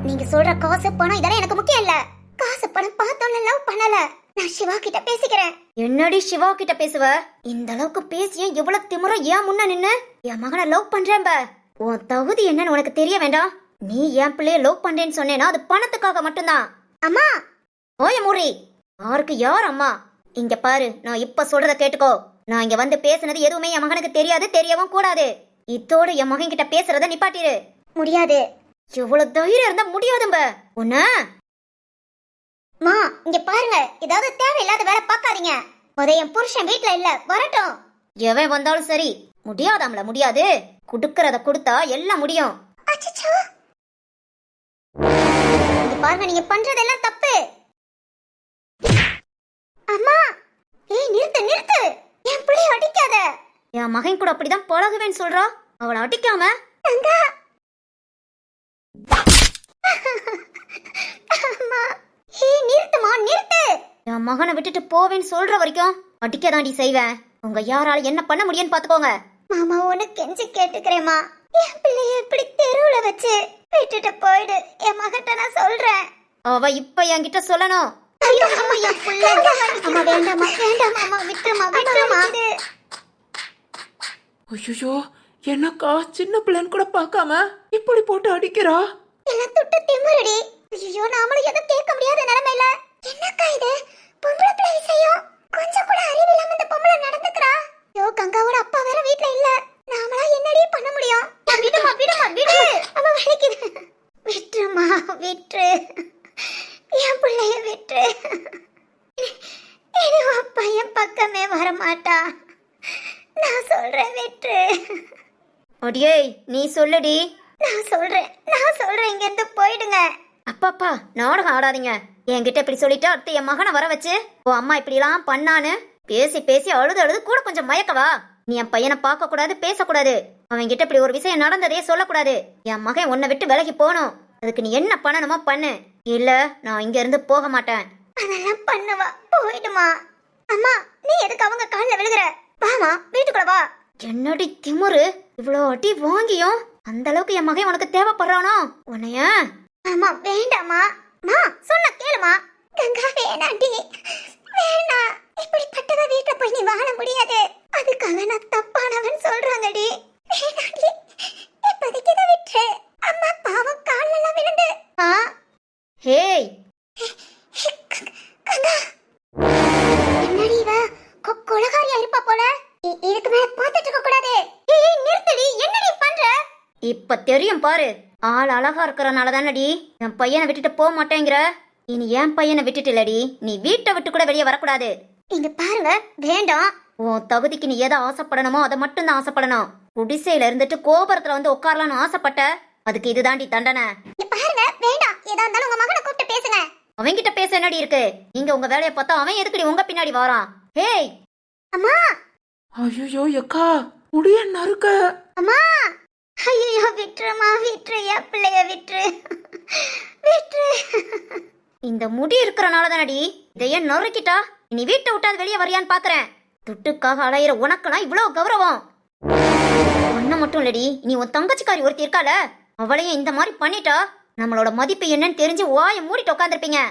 நீங்க சொல்ற காசு பணம் இதெல்லாம் எனக்கு முக்கியம் இல்ல. காசு பணம் பார்த்தோன்னு லவ் பண்ணல. நான் சிவா கிட்ட பேசிக்கிறேன். என்னடி சிவா கிட்ட பேசுவ? இந்த அளவுக்கு பேசிய எவ்வளவு திமிர ஏன் முன்ன நின்னு என் மகனை லவ் பண்றேன்ப? உன் தகுதி என்னன்னு உனக்கு தெரிய வேண்டாம். நீ என் பிள்ளைய லவ் பண்றேன்னு சொன்னேன்னா அது பணத்துக்காக மட்டும்தான். அம்மா ஓய மூரி, யாருக்கு யார் அம்மா? இங்க பாரு, நான் இப்ப சொல்றத கேட்டுக்கோ. நான் இங்க வந்து பேசுனது எதுவுமே என் மகனுக்கு தெரியாது, தெரியவும் கூடாது. இதோட என் மகன் கிட்ட பேசுறத நிப்பாட்டிரு. முடியாது. எவ்வளவு தைரியம் இருந்தா முடியாதும்ப உன்ன? மா இங்க பாருங்க, ஏதாவது தேவையில்லாத வேலை பார்க்காதீங்க. என் புருஷன் வீட்டுல இல்ல, வரட்டும். எவன் வந்தாலும் சரி, முடியாதாம்ல முடியாது. குடுக்கறத கொடுத்தா எல்லாம் முடியும். அச்சச்சோ, இங்க பாருங்க, நீங்க பண்றதெல்லாம் தப்பு. அம்மா ஏய் நிறுத்து நிறுத்து, என் பிள்ளைய அடிக்காத. என் மகன் கூட அப்படிதான் பழகுவேன்னு சொல்றா. அவளை அடிக்காம கங்கா என் மகனை விட்டுட்டு போவேன்னு சொல்ற வரைக்கும் அடிக்க தாண்டி செய்வேன். உங்க யாரால என்ன பண்ண முடியும்னு பாத்துக்கோங்க. மாமா உனக்கு கெஞ்சி கேட்டுக்கிறேம்மா, என் பிள்ளைய இப்படி தெருவுல வச்சு விட்டுட்டு போயிடு. என் மகட்ட நான் சொல்றேன். அவ இப்ப என்கிட்ட சொல்லணும். ஐயோ அம்மா, என் பிள்ளை. அம்மா வேண்டாம்மா, வேண்டாம்மா, அம்மா விட்டுருமா, விட்டுருமா. ஐயோ, என்னக்கா சின்ன பிள்ளைன்னு கூட பார்க்காம இப்படி போட்டு அடிக்கிறா? எல்லாம் துட்டு திமிருடி. ஐயோ நாமளும் எதுவும் கேட்க முடியாத நிலைமையில. என்னக்கா இது பொம்பளை பிள்ளை விஷயம்? கொஞ்சம் கூட அறிவு இல்லாம இந்த பொம்பளை நடந்துக்கிறா. ஐயோ கங்காவோட அப்பா வேற வீட்ல இல்ல. நாமளா என்னடி பண்ண முடியும்? விடுமா, விடுமா, விடு. அம்மா வலிக்குது. விட்டுருமா, விட்டுரு. என் பிள்ளைய விட்டுரு. இனி உன் பையன் பக்கமே வரமாட்டா. நான் சொல்றேன் விட்டுரு. அடியே நீ சொல்லுடி. நான் சொல்றேன் இங்க இருந்து போயிடுங்க. அப்பாப்பா நாடகம் ஆடாதீங்க. என்கிட்ட இப்படி சொல்லிட்டு அடுத்து என் மகனை வர வச்சு உன் அம்மா இப்படி எல்லாம் பண்ணான்னு பேசி பேசி அழுது அழுது கூட கொஞ்சம் மயக்கவா? நீ என் பையனை பார்க்க கூடாது, பேசக்கூடாது. அவன் கிட்ட இப்படி ஒரு விஷயம் நடந்ததே சொல்லக்கூடாது. என் மகன் உன்னை விட்டு விலகி போகணும். அதுக்கு நீ என்ன பண்ணணுமோ பண்ணு. இல்ல நான் இங்க இருந்து போக மாட்டேன். அதெல்லாம் பண்ணுவா, போயிடுமா. அம்மா நீ எதுக்கு அவங்க கால்ல விழுகுற? வாமா வீட்டுக்குள்ள வா. என்னடி திமுரு, இவ்வளோ அடி வாங்கியும் அந்த அளவுக்கு என் மகன் உனக்கு தேவைப்படுறானோ உன்னைய? அம்மா வேண்டாமா, மா சொன்ன கேளுமா. கங்கா வேணாண்டி, வேணா. இப்படிப்பட்டவ வீட்டுல போய் நீ வாழ முடியாது. அதுக்காக நான் தப்பானவன் சொல்றாங்கடி. வேணாண்டி, இப்போதைக்கு இதை விட்டுரு. அம்மா பாவம் கால்ல எல்லாம் விழுந்து. ஹேய் கங்கா என்னடி இவ கொலகாரியா இருப்பா போல. இதுக்கு மேல பார்த்துட்டு இருக்க கூடாது. ஏய் நிறுத்தடி, என்னடி பண்ற? இப்ப தெரியும் பாரு. ஆள் அழகா இருக்கிறனால தானடி என் பையனை விட்டுட்டு போக மாட்டேங்கிற. இனி என் பையனை விட்டுட்டு இல்லடி, நீ வீட்டை விட்டு கூட வெளியே வரக்கூடாது. இங்க பாருங்க, வேண்டாம். உன் தகுதிக்கு நீ எதை ஆசைப்படணுமோ அதை மட்டும் தான் ஆசைப்படணும். குடிசையில இருந்துட்டு கோபுரத்துல வந்து உட்காரலான்னு ஆசைப்பட்ட, அதுக்கு இதுதாண்டி தண்டனை. இங்க பாருங்க, வேண்டாம். ஏதா இருந்தாலும் உங்க மகனை கூப்பிட்டு பேசுங்க. அவன்கிட்ட பேச என்னடி இருக்கு? நீங்க உங்க வேலையை பார்த்தா அவன் எதுக்குடி உங்க பின்னாடி வாரான்? ஹேய் அம்மா, ஐயோ அக்கா, முடிய நறுக்க. அம்மா, ஐயோ விட்டுருமா, விட்டுரு. என் பிள்ளைய விட்டுரு, விட்டுரு. இந்த முடி இருக்கிறனால தானடி இதையே நொறுக்கிட்டா. நீ வீட்டை விட்டாது வெளியே வரியான்னு பாக்குறேன். துட்டுக்காக அலையிற உனக்குனா இவ்வளவு கௌரவம். ஒன்ன மட்டும் இல்லடி, நீ உன் தங்கச்சிக்காரி ஒருத்தி இருக்கால, அவளையும் இந்த மாதிரி பண்ணிட்டா நம்மளோட மதிப்பு என்னன்னு தெரிஞ்சு வாயை மூடிட்டு உட்காந்துருப்பீங்க.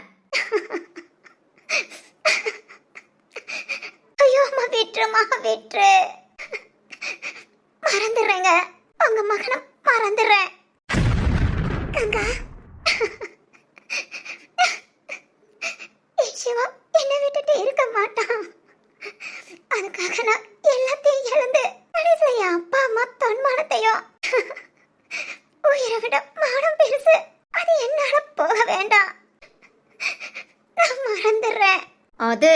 ஐயோ அம்மா விட்டுருமா, விட்டுரு. மறந்துடுறேங்க, உங்க மகனை மறந்துடுறேன். கங்கா, சிவா என்னை விட்டுட்டு இருக்க மாட்டான். அதுக்காக நான் எல்லாத்தையும் இழந்து கடைசியில என் அப்பா அம்மா தன்மானத்தையும், உயிரை விட மானம் பெருசு, அது என்னால போக வேண்டாம். நான் மறந்துடுறேன். அது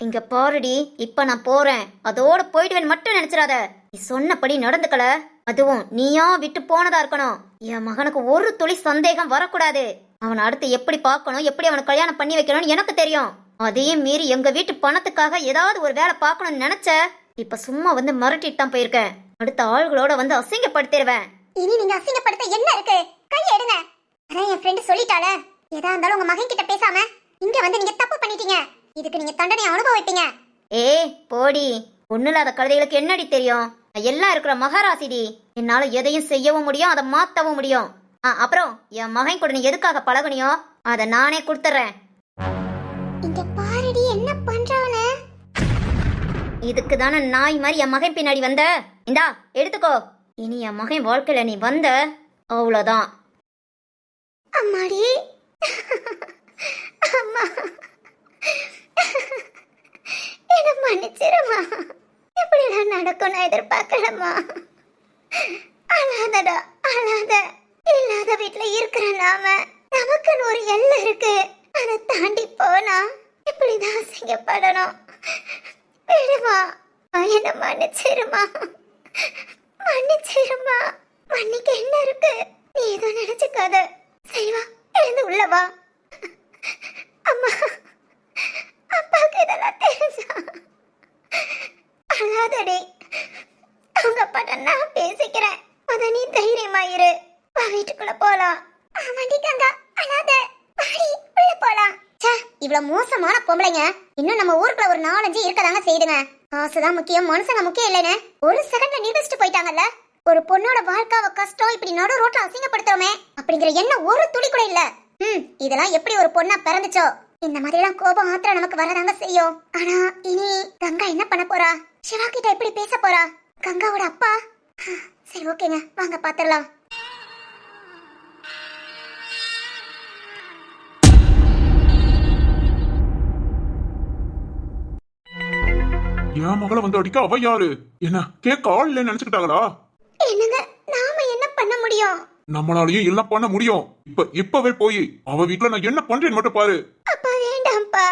இங்க பாருடி, இப்ப நான் போறேன், அதோட போயிடுவேன் மட்டும் நினைச்சிடாத. நீ சொன்னபடி நடந்துக்கல, அதுவும் நீயா விட்டு போனதா இருக்கணும். என் மகனுக்கு ஒரு துளி சந்தேகம் வரக்கூடாது. அவனை அடுத்து எப்படி பார்க்கணும், எப்படி அவனை கல்யாணம் பண்ணி வைக்கணும்னு எனக்கு தெரியும். அதையும் மீறி எங்க வீட்டு பணத்துக்காக ஏதாவது ஒரு வேலை பார்க்கணும்னு நினைச்ச, இப்ப சும்மா வந்து மிரட்டிட்டு தான் போயிருக்கேன். அடுத்த ஆள்களோட வந்து அசிங்கப்படுத்திடுவேன். இனி நீங்க அசிங்கப்படுத்த என்ன இருக்கு? கையை எடுங்க. அதான் என் ஃப்ரெண்ட் சொல்லிட்டாளே, ஏதா இருந்தாலும் உங்க மகன் கிட்ட பேசாம இங்க வந்து நீங்க தப்பு பண்ணிட்டீங்க. இதுக்கு நீங்க தண்டனை அனுபவிப்பீங்க. ஏ போடி, ஒண்ணுலாத கழுதைகளுக்கு என்னடி தெரியும்? நான் எல்லாம் இருக்கிற மகாராசிடி. என்னால எதையும் செய்யவும் முடியும், அதை மாத்தவும் முடியும். அப்புறம் என் மகன் கூட நீ எதுக்காக பழகுனியோ அதை நானே கொடுத்துறேன். இங்க பாருடி என்ன பண்றானே. இதுக்கு தானே நாய் மாதிரி என் மகன் பின்னாடி வந்த. இந்தா எடுத்துக்கோ. இனி என் மகன் வாழ்க்கையில நீ வந்த அவ்வளவுதான். அம்மாடி, அம்மா என்ன மன்னிச்சிருமா. இப்படிலாம் நடக்கும் நான் எதிர்பார்க்கலம்மா. அழாதடா, அழாத. இல்லாத வீட்டுல இருக்கிற நாம, நமக்குன்னு ஒரு எல்லை இருக்கு. அதை தாண்டி போனா இப்படிதான் அசிங்கப்படணும். விடுமா, என்ன மன்னிச்சிருமா, மன்னிச்சிருமா. மன்னிக்க என்ன இருக்கு? நீ ஏதோ நினைச்சுக்காத. சரிவா, எழுந்து உள்ளவா. அம்மா, அப்பாவுக்கு இதெல்லாம் தெரிஞ்சா. அழாதடி, அவங்க அப்பாட்ட நான் பேசிக்கிறேன். அத நீ தைரியமாயிரு. வா வீட்டுக்குள்ள போலாம். ஆமாண்டி கங்கா, அழாத. வாடி உள்ள போலாம். இவ்வளவு மோசமான பொம்பளைங்க இன்னும் நம்ம ஊருக்குள்ள ஒரு 4-5 இருக்கதாங்க செய்யுதுங்க. காசுதான் முக்கியம், மனுஷங்க முக்கியம் இல்லைன்னு ஒரு செகண்ட்ல நிரூபிச்சுட்டு போயிட்டாங்கல்ல. ஒரு பொண்ணோட வாழ்க்காவ கஷ்டம் இப்படி நடு ரோட்ல அசிங்கப்படுத்துறோமே அப்படிங்கிற எண்ணம் ஒரு துளி கூட இல்ல. இதெல்லாம் எப்படி ஒரு பொண்ணா பிறந்துச்சோ. இந்த மாதிரி எல்லாம் கோபம் ஆத்திரம் நமக்கு வரதாங்க செய்யும். ஆனா இனி கங்கா என்ன பண்ண போறா? சிவா கிட்ட எப்படி பேச போறா? கங்காவோட அப்பா சரி ஓகேங்க, வாங்க பாத்துடலாம். என் மகளை வந்து அடிக்க அவ யாரு? என்ன கேட்க ஆள் இல்லைன்னு நினைச்சுக்கிட்டாங்களா? என்னங்க, நாம என்ன பண்ண முடியும்? நம்மளாலயும் எல்லாம் பண்ண முடியும். இப்பவே போய் அவ வீட்டுல நான் என்ன பண்றேன்னு மட்டும் பாரு. அப்பா வேண்டாம்ப்பா.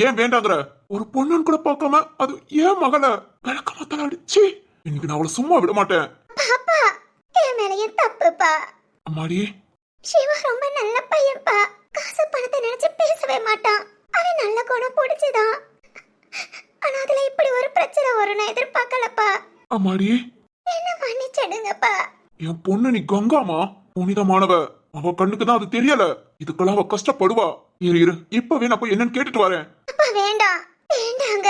ஏன் வேண்டாங்கிற? ஒரு பொண்ணுன்னு கூட பார்க்காம அது ஏன் மகளை விளக்க மாத்தால அடிச்சு இன்னைக்கு நான் அவளை சும்மா விட மாட்டேன். பாப்பா, என் மேலயே தப்புப்பா. அம்மாடி, சிவா ரொம்ப நல்ல பையன்ப்பா. காசு பணத்தை நினைச்சு பேசவே மாட்டான். அவன் நல்ல குணம் பிடிச்சதான். ஆனா அதுல இப்படி ஒரு பிரச்சனை வரும்னு எதிர்பார்க்கலப்பா. அம்மாடி, என்ன மன்னிச்சிடுங்கப்பா. என் பொண்ணு நீ கங்காமா, புனிதமானவ. அவ கண்ணுக்கு தான் அது தெரியல. இதுக்கெல்லாம் அவ கஷ்டப்படுவா. இரு இப்பவே நான் போய் என்னன்னு கேட்டுட்டு வரேன். அப்பா வேண்டாம், வேண்டாங்க.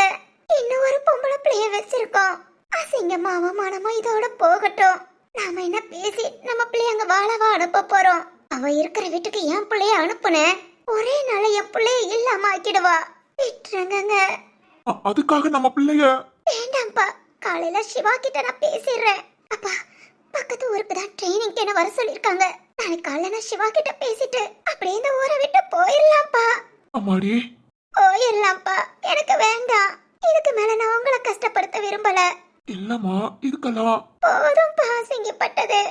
இன்னும் ஒரு பொம்பளை பிள்ளைய வச்சிருக்கோம். அசிங்கமா அவமானமா இதோட போகட்டும். நாம என்ன பேசி நம்ம பிள்ளைய அங்க வாழவா அனுப்ப போறோம்? அவ இருக்கிற வீட்டுக்கு என் பிள்ளைய அனுப்புனேன். ஒரே நாள என் பிள்ளைய இல்லாம ஆக்கிடுவா. விட்டுருங்க. அதுக்காக நம்ம பிள்ளைய வேண்டாம்ப்பா. காலையில சிவா கிட்ட நான் பேசிடுறேன். அப்பா, பக்கத்து ஊருக்கு தான் ட்ரைனிங்க்கு என்ன வர சொல்லிருக்காங்க. நாளைக்கு காலையில நான் சிவா கிட்ட பேசிட்டு அப்படியே இந்த ஊரை விட்டு போயிடலாம்ப்பா. அம்மாடி, போயிடலாம்ப்பா. எனக்கு வேண்டாம். இதுக்கு மேல நான் உங்களை கஷ்டப்படுத்த விரும்பல. இல்லம்மா, இதுக்கெல்லாம் போதும் பாசிங்கப்பட்டது.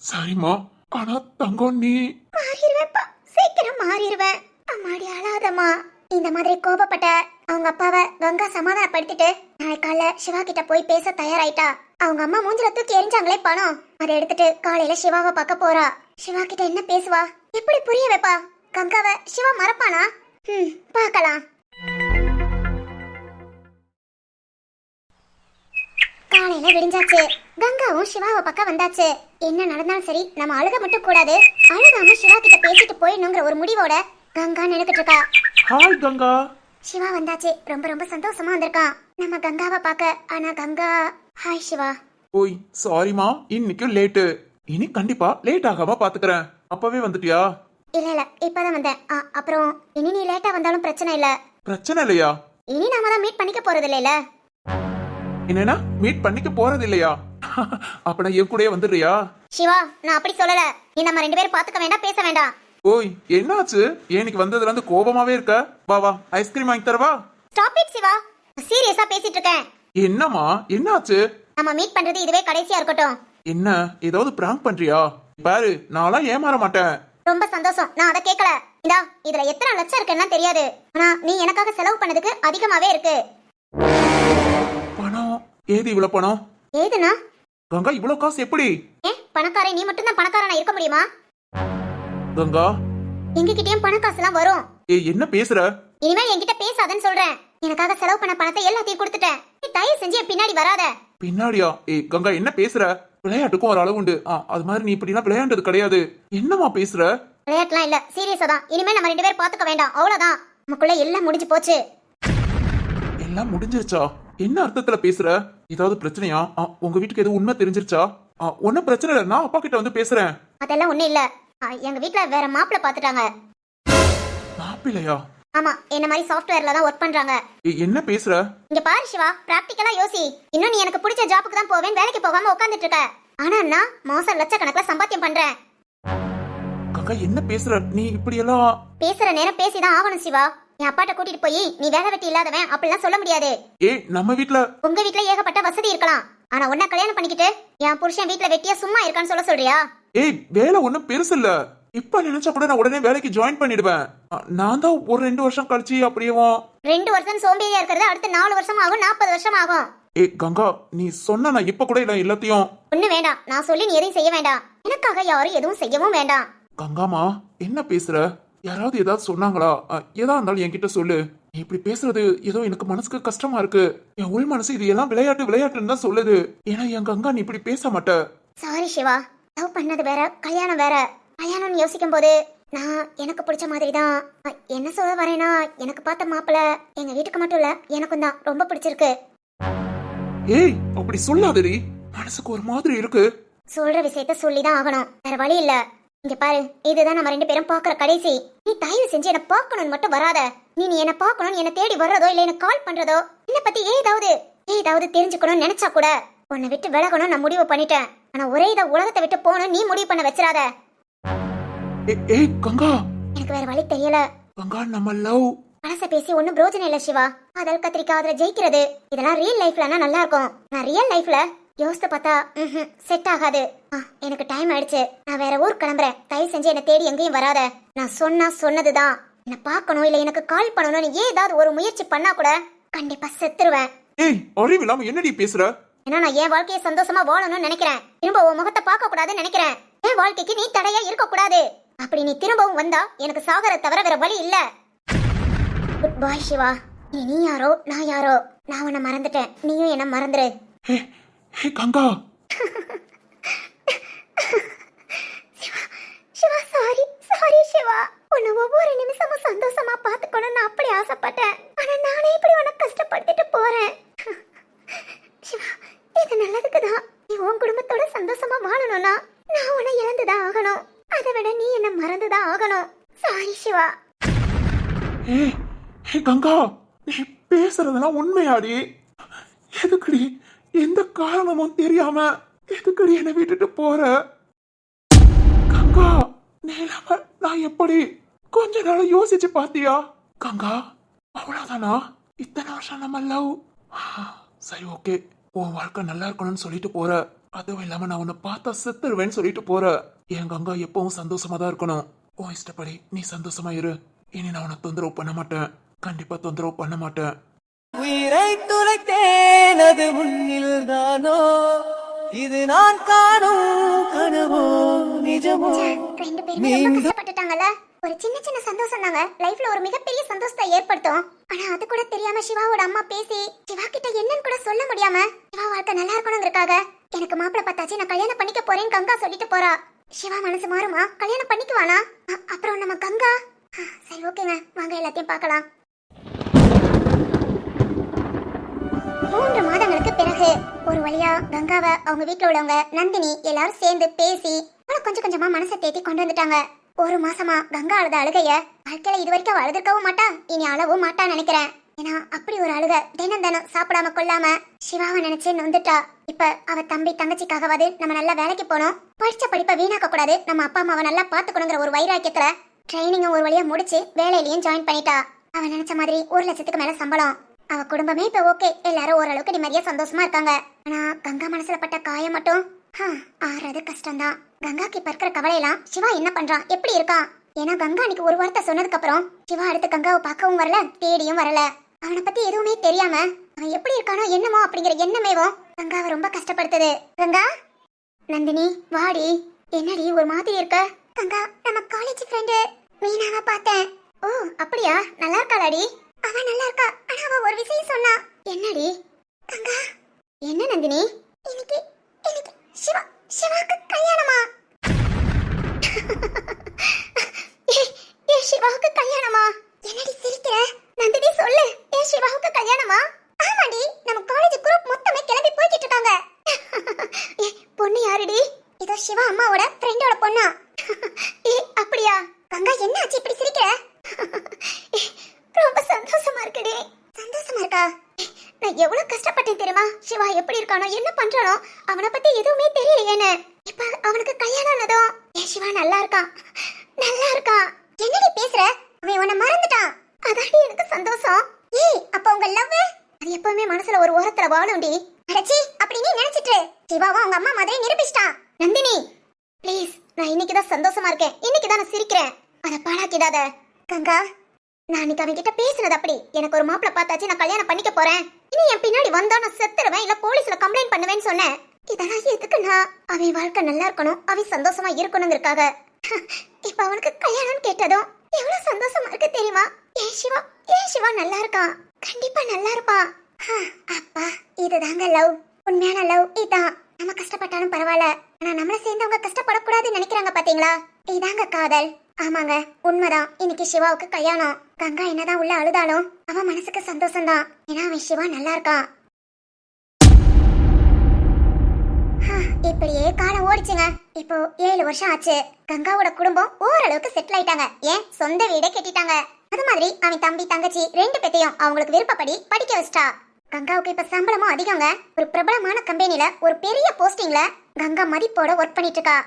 சரிம்மா. ஆனா தங்கம், நீ மாறிடுவேன்ப்பா, சீக்கிரம் மாறிடுவேன். அம்மாடி அழாதம்மா. இந்த மாதிரி கோபப்பட்ட அவங்க அப்பாவை கங்கா சமாதானப்படுத்திட்டு நாளைக்கு காலைல சிவா கிட்ட போய் பேச தயாராயிட்டா. அவங்க அம்மா மூஞ்சில தூக்கி எரிஞ்சாங்களே பணம், அதை எடுத்துட்டு காலையில சிவாவை பார்க்க போறா. சிவா கிட்ட என்ன பேசுவா? எப்படி புரிய வைப்பா? கங்காவை சிவா மறப்பானா? பார்க்கலாம். காலையில விடிஞ்சாச்சு. கங்காவும் சிவாவை பக்கம் வந்தாச்சு. என்ன நடந்தாலும் சரி, நம்ம அழுக மட்டும் கூடாது. அழுகாம சிவா கிட்ட பேசிட்டு போயிடணுங்கிற ஒரு முடிவோட கங்கா நினைக்கிட்டு இருக்கா. ஹாய் கங்கா. சிவா வந்தாச்சு. ரொம்ப ரொம்ப சந்தோஷமா வந்திருக்கான் நம்ம கங்காவை பார்க்க. ஆனா கங்கா, ஹாய் சிவா. ஓய், சாரிமா, இன்னைக்கு லேட்டு. இனி கண்டிப்பா லேட் ஆகாம பாத்துக்கிறேன். அப்பவே வந்துட்டியா? இல்ல இப்பதான் வந்தேன். அப்புறம் இனி நீ லேட்டா வந்தாலும் பிரச்சனை இல்ல. பிரச்சனை இல்லையா? இனி நாம தான் மீட் பண்ணிக்க போறது இல்லைல. என்னன்னா மீட் பண்ணிக்க போறது இல்லையா? அப்ப என் கூடயே வந்துடுறியா? சிவா, நான் அப்படி சொல்லல. நீ நம்ம 2 பேரும் பாத்துக்க வேண்டாம், பேச வேண்டாம். ஓய், என்னாச்சு? ஏனிக்கு வந்ததுல இருந்து கோபமாவே இருக்க. வா ஐஸ்கிரீம் வாங்கி தரவா? ஸ்டாப் இட் சிவா, சீரியஸா பேசிட்டு இருக்கேன். என்னம்மா, என்னாச்சு? நம்ம மீட் பண்றது இதுவே கடைசியா இருக்கட்டும். என்ன, ஏதாவது பிராங்க் பண்றியா? பாரு, நான்லாம் ஏமாற மாட்டேன். ரொம்ப சந்தோஷம், நான் அதை கேட்கல. இந்தா, இதுல எத்தனை லட்சம் இருக்குன்னா தெரியாது. ஆனா நீ எனக்காக செலவு பண்ணதுக்கு அதிகமாவே இருக்கு. பணம்? ஏது இவ்வளவு பணம்? ஏதுனா? கங்கா, இவ்வளவு காசு எப்படி? பணக்காரன் நீ மட்டும் தான் பணக்காரனா இருக்க முடியுமா? கங்கா, எங்ககிட்டயும் பண காசுலாம் வரும். என்ன பேசுற? இனிமேல் என்கிட்ட பேசாதன்னு சொல்றேன். எனக்காக செலவு பண்ண பணத்தை எல்லாத்தையும் கொடுத்துட்டேன். நீ தயவு செஞ்சு என் பின்னாடி வராத. பின்னாடியா? கங்கா, என்ன பேசுற? விளையாட்டுக்கும் ஒரு அளவு உண்டு. அது மாதிரி நீ இப்படிலாம் விளையாண்டது கிடையாது. என்னமா பேசுற? விளையாட்டுலாம் இல்ல, சீரியஸா தான். இனிமேல் நம்ம 2 பேரும் பாத்துக்க வேண்டாம், அவ்வளவுதான். நமக்குள்ள எல்லாம் முடிஞ்சு போச்சு. எல்லாம் முடிஞ்சிருச்சா? என்ன அர்த்தத்துல பேசுற? ஏதாவது பிரச்சனையா? உங்க வீட்டுக்கு எதுவும் உண்மை தெரிஞ்சிருச்சா? ஒன்னும் பிரச்சனை இல்ல, நான் அப்பா கிட்ட வந்து பேசுறேன். அதெல்லாம் ஒண்ணு இல்ல. எங்க வீட்ல வேற மாப்பிள்ள பாத்துட்டாங்க. மாப்பிள்ளையா? ஆமா, என்ன மாதிரி சாஃப்ட்வேர்ல தான் ஒர்க் பண்றாங்க. என்ன பேசுற? இங்க பாரு சிவா, பிராக்டிகலா யோசி. இன்னும் நீ எனக்கு பிடிச்ச ஜாபுக்கு தான் போவேன், வேலைக்கு போகாம உட்கார்ந்துட்டு இருக்க. ஆனா நான் மாசம் லட்சக்கணக்கில் சம்பாத்தியம் பண்றேன். கங்கா, என்ன பேசுற நீ? இப்படி எல்லாம் பேசுற நேரம் பேசிதான் ஆகணும் சிவா. என் அப்பாட்ட கூட்டிட்டு போய் நீ வேலை வெட்டி இல்லாதவன் அப்படிலாம் சொல்ல முடியாது. நம்ம வீட்ல உங்க வீட்ல ஏகப்பட்ட வசதி இருக்கலாம். ஆனா உன்ன கல்யாணம் பண்ணிக்கிட்டு என் புருஷன் வீட்ல வெட்டியா சும்மா இருக்கான்னு சொல்ல சொல்றியா? வேலை ஒண்ணும் பெருசு இல்ல. இப்ப நினைச்சா கூட நான் உடனே வேலைக்கு ஜாயின் பண்ணிடுவேன். நான் தான் ஒரு 2 வருஷம் கழிச்சு அப்படியேவும். 2 வருஷம் சோம்பேறியா இருக்கிறது அடுத்து 4 வருஷம் ஆகும், 40 வருஷம் ஆகும். கங்கா, நீ சொன்ன நான் இப்ப கூட இல்ல எல்லாத்தையும். ஒண்ணு வேண்டாம், நான் சொல்லி நீ எதையும் செய்ய வேண்டாம். எனக்காக யாரும் எதுவும் செய்யவும் வேண்டாம். கங்காமா, என்ன பேசுற? யாராவது ஏதாவது சொன்னாங்களா? ஏதா இருந்தாலும் என்கிட்ட சொல்லு. நீ இப்படி பேசுறது ஏதோ எனக்கு மனசுக்கு கஷ்டமா இருக்கு. என் உள் மனசு இது எல்லாம் விளையாட்டுன்னு தான் சொல்லுது. ஏன்னா என் கங்கா நீ இப்படி பேச மாட்ட. சாரி சிவா, லவ் பண்ணது வேற, கல்யாணம் வேற. கல்யாணம்னு யோசிக்கும் போது நான் எனக்கு பிடிச்ச மாதிரி தான். என்ன சொல்ல வரேன்னா, எனக்கு பார்த்த மாப்பிள்ள எங்க வீட்டுக்கு மட்டும் இல்ல எனக்கும் தான் ரொம்ப பிடிச்சிருக்கு. ஏய் அப்படி சொல்லாதடி, மனசுக்கு ஒரு மாதிரி இருக்கு. சொல்ற விஷயத்த சொல்லிதான் ஆகணும், வேற வழி இல்ல. இங்க பாரு, இதுதான் நம்ம 2 பேரும் பாக்குற கடைசி. நீ தயவு செஞ்சு என்ன பார்க்கணும்னு மட்டும் வராத. நீ என்ன பார்க்கணும், என்ன தேடி வர்றதோ இல்ல என்ன கால் பண்றதோ, என்ன பத்தி ஏதாவது தெரிஞ்சுக்கணும்னு நினைச்சா கூட உன்னை விட்டு விலகணும் நான் முடிவு பண்ணிட்டேன். ஆனா ஒரே இத உலகத்தை விட்டு போகணும் நீ முடிவு பண்ண வச்சிடாத. ஏய் கங்கா, எனக்கு வேற வழி தெரியல. கங்கா நம்ம லவ் மனச பேசி ஒண்ணும் பிரோஜனம் இல்ல சிவா. காதல் கத்திரிக்காய் அதுல ஜெயிக்கிறது இதெல்லாம் ரியல் லைஃப்லனா நல்லா இருக்கும். நான் ரியல் லைஃப்ல யோசித்து பார்த்தா செட் ஆகாது. எனக்கு டைம் ஆயிடுச்சு, நான் வேற ஊர் கிளம்புறேன். தயவு செஞ்சு என்ன தேடி எங்கேயும் வராத. நான் சொன்னதுதான். என்ன பார்க்கணும் இல்ல எனக்கு கால் பண்ணணும்னு ஏதாவது ஒரு முயற்சி பண்ணா கூட கண்டிப்பா செத்துருவேன். ஏய் அறிவில்லாம என்னடி பேசுற? ஏன்னா நான் என் வாழ்க்கையை சந்தோஷமா வாழணும்னு நினைக்கிறேன். திரும்ப உன் முகத்தை பார்க்க கூடாதுன்னு நினைக்கிறேன். என் வாழ்க்கைக்கு நீ தடையா இருக்க கூடாது. அப்படி நீ திரும்பவும் வந்தா எனக்கு சாகர தவிர வேற வழி இல்ல. குட் பாய் சிவா. நீ யாரோ நான் யாரோ, நான் உன்னை மறந்துட்டேன், நீயும் என்ன மறந்துரு. ஹே கங்கா. சிவா சாரி சிவா. உன்னை ஒவ்வொரு நிமிஷமும் சந்தோஷமா பார்த்துக்கணும்னு அப்படி ஆசைப்பட்டேன். ஆனா நானே இப்படி உன்னை கஷ்டப்படுத்திட்டு போறேன். சிவா இது நல்லதுக்கு தான். நீ உன் குடும்பத்தோட சந்தோஷமா வாழணும்னா நான் உன்னை இழந்துதான் ஆகணும். அதை விட நீ என்ன மறந்துதான் ஆகணும். சாரி சிவா. ஹே கங்கா, நீ பேசுறதெல்லாம் உண்மையாடி? எதுக்குடி எந்த காரணமும் தெரியாம எதுக்குடி என்னை விட்டுட்டு போற? கங்கா நிலைமை நான் எப்படி கொஞ்ச நாள் யோசிச்சு பாத்தியா? கங்கா அவ்வளவுதானா? இத்தனை வருஷம் நம்ம லவ். சரி ஓகே, உன் வாழ்க்கை நல்லா இருக்கணும்னு சொல்லிட்டு போற. அதுவும் இல்லாம நான் உன்னை பார்த்தா செத்துருவேன்னு சொல்லிட்டு போற. என் கங்கா எப்பவும் சந்தோஷமா தான் இருக்கணும். உன் இஷ்டப்படி நீ சந்தோஷமா இரு. இனி நான் உன்னை தொந்தரவு பண்ண மாட்டேன், கண்டிப்பா தொந்தரவு பண்ண மாட்டேன். உயிரை துளைத்தேன் அது முன்னில் தானோ, இது நான் காணும் கனவோ நிஜமோ. 2 பேருமே ரொம்ப கஷ்டப்பட்டுட்டாங்கல்ல. ஒரு சின்ன சந்தோஷம் தாங்க லைஃப்ல ஒரு மிகப்பெரிய சந்தோஷத்தை ஏற்படுத்தும். ஆனா அது கூட தெரியாம சிவாவோட அம்மா பேசி சிவா கிட்ட என்னன்னு கூட சொல்ல முடியாம சிவா வாழ்க்கை நல்லா இருக்கணுங்கிறதுக்காக எனக்கு மாப்பிள்ளை பார்த்தாச்சு, நான் கல்யாணம் பண்ணிக்க போறேன்னு கங்கா சொல்லிட்டு போறா. சிவா மனசு மாறுமா? கல்யாணம் பண்ணிக்குவானா? அப்புறம் நம்ம கங்கா. சரி ஓகேங்க, வாங்க எல்லாத்தையும் பார்க்கலாம். 3 மாதங்களுக்கு பிறகு ஒரு வழியா கங்காவை அவங்க வீட்டுல உள்ளவங்க நந்தினி எல்லாரும் சேர்ந்து பேசி கொஞ்சம் கொஞ்சமா மனசை தேத்தி கொண்டு வந்துட்டாங்க. 1 மாசமா கங்கா அழுத அழுகைய வாழ்க்கையில இது வரைக்கும் அழுதுக்கவும் மாட்டா, இனி அழவும் மாட்டா நினைக்கிறேன். ஏன்னா அப்படி ஒரு அழுக தினம் சாப்பிடாம கொள்ளாம சிவாவை நினைச்சு நொந்துட்டா. இப்ப அவ தம்பி தங்கச்சிக்காகவாது நம்ம நல்லா வேலைக்கு போனோம், படிச்ச படிப்பை வீணாக்க கூடாது, நம்ம அப்பா அம்மாவை நல்லா பாத்துக்கணுங்கிற ஒரு வைராக்கியத்துல ட்ரைனிங் ஒரு வழியா முடிச்சு வேலையிலயும் ஜாயின் பண்ணிட்டா. அவ நினைச்ச மாதிரி 1 லட்சத்துக்கு மேல சம்பளம். அவ குடும்பமே இப்ப ஓகே, எல்லாரும் ஓரளவுக்கு நிம்மதியா சந்தோஷமா இருக்காங்க. ஆனா கங்கா மனசுல பட்ட காயம் மட்டும் ஆறது கஷ்டம்தான். கங்காக்கு இப்ப இருக்கிற கவலையெல்லாம் சிவா என்ன பண்றான், எப்படி இருக்கான். ஏன்னா கங்கா அன்னைக்கு ஒரு வார்த்தை சொன்னதுக்கு அப்புறம் சிவா அடுத்து கங்காவை பார்க்கவும் வரல, தேடியும் வரல. அவனை பத்தி எதுவுமே தெரியாம அவன் எப்படி இருக்கானோ என்னமோ அப்படிங்கிற எண்ணமேவும் கங்காவை ரொம்ப கஷ்டப்படுத்துது. கங்கா, நந்தினி வாடி. என்னடி ஒரு மாதிரி இருக்க? கங்கா, நம்ம காலேஜ் ஃப்ரெண்டு மீனாவை பார்த்தேன். ஓ அப்படியா, நல்லா இருக்காளாடி? அவ நல்லா இருக்கா, ஆனா அவ ஒரு விஷயம் சொன்னா. என்னடி? கங்கா. என்ன நந்தினி? இன்னைக்கு சிவாக்கு கல்யாணமா? சிவாவுக்கு கல்யாணமா? என்னடி சிரிக்கிற? நந்தினி சொல்லு, சிவாவுக்கு கல்யாணமா? ஆமாடி, நம்ம காலேஜ் குரூப் மொத்தமே கிளம்பி போய்கிட்டு இருக்காங்க. பொண்ணு யாருடி? இதோ சிவா அம்மாவோட ஃப்ரெண்டோட பொண்ணா? அப்படியா? கங்கா என்ன ஆச்சு இப்படி சிரிக்கிற? ரொம்ப சந்தோஷமா இருக்குடி. சந்தோஷமா இருக்கா? நான் எவ்வளவு கஷ்டப்பட்டேன் தெரியுமா? சிவா எப்படி இருக்கானோ என்ன பண்றானோ அவனை பத்தி எதுவுமே தெரியலையேன்னு. இப்ப அவனுக்கு கல்யாணம் ஆனதும் சிவா நல்லா இருக்கான். என்னடி பேசுற? அவன் உன்னை மறந்துட்டான், அதாடி எனக்கு சந்தோஷம். அப்ப உங்க லவ் அது எப்பவுமே மனசுல ஒரு ஓரத்துல வாழும்டி. அடச்சி, அப்படி நீ நினைச்சிட்டு சிவாவும் அவங்க அம்மா மாதிரி நிரூபிச்சிட்டான். நந்தினி ப்ளீஸ், நான் இன்னைக்குதான் சந்தோஷமா இருக்கேன், இன்னைக்குதான் நான் சிரிக்கிறேன், அதை பாழாக்கிடாத. கங்கா, நான் அன்னைக்கு அவன் கிட்ட பேசினது அப்படி. எனக்கு ஒரு மாப்பிளை பார்த்தாச்சு, நான் கல்யாணம் பண்ணிக்க போறேன், இனி என் பின்னாடி வந்தா நான் செத்துருவேன் இல்ல போலீஸ்ல கம்ப்ளைண்ட் பண்ணுவேன்னு சொன்னேன். இதெல்லாம் எதுக்குன்னா அவன் வாழ்க்கை நல்லா இருக்கணும், அவன் சந்தோஷமா இருக்கணுங்கிறதுக்காக. இப்ப அவனுக்கு கல்யாணம் கேட்டதும் எவ்வளவு சந்தோஷமா இருக்கு தெரியுமா? ஏன் சிவா நல்லா இருக்கான், கண்டிப்பா நல்லா இருப்பான். அப்பா, இதுதாங்க லவ், உண்மையான லவ் இதான். நம்ம கஷ்டப்பட்டாலும் பரவாயில்ல, ஆனா நம்மள சேர்ந்தவங்க கஷ்டப்படக்கூடாதுன்னு நினைக்கிறாங்க பாத்தீங்களா? இதாங்க காதல். ஆமாங்க, உண்மைதான். இன்னைக்கு சிவாவுக்கு கல்யாணம். கங்கா என்னதான் உள்ள அழுதாலும் அவன் மனசுக்கு சந்தோஷம்தான். ஏன்னா அவன் சிவா நல்லா இருக்கான். இப்படியே காலம் ஓடிச்சுங்க. இப்போ 7 வருஷம் ஆச்சு. கங்காவோட குடும்பம் ஓரளவுக்கு செட்டில் ஆயிட்டாங்க. ஏன் சொந்த வீடே கட்டிட்டாங்க. அது மாதிரி அவன் தம்பி தங்கச்சி 2 பேத்தையும் அவங்களுக்கு விருப்பப்படி படிக்க வச்சிட்டா. கங்காவுக்கு இப்ப சம்பளமும் அதிகங்க. ஒரு பிரபலமான கம்பெனில ஒரு பெரிய போஸ்டிங்ல கங்கா மதிப்போட ஒர்க் பண்ணிட்டு இருக்கா.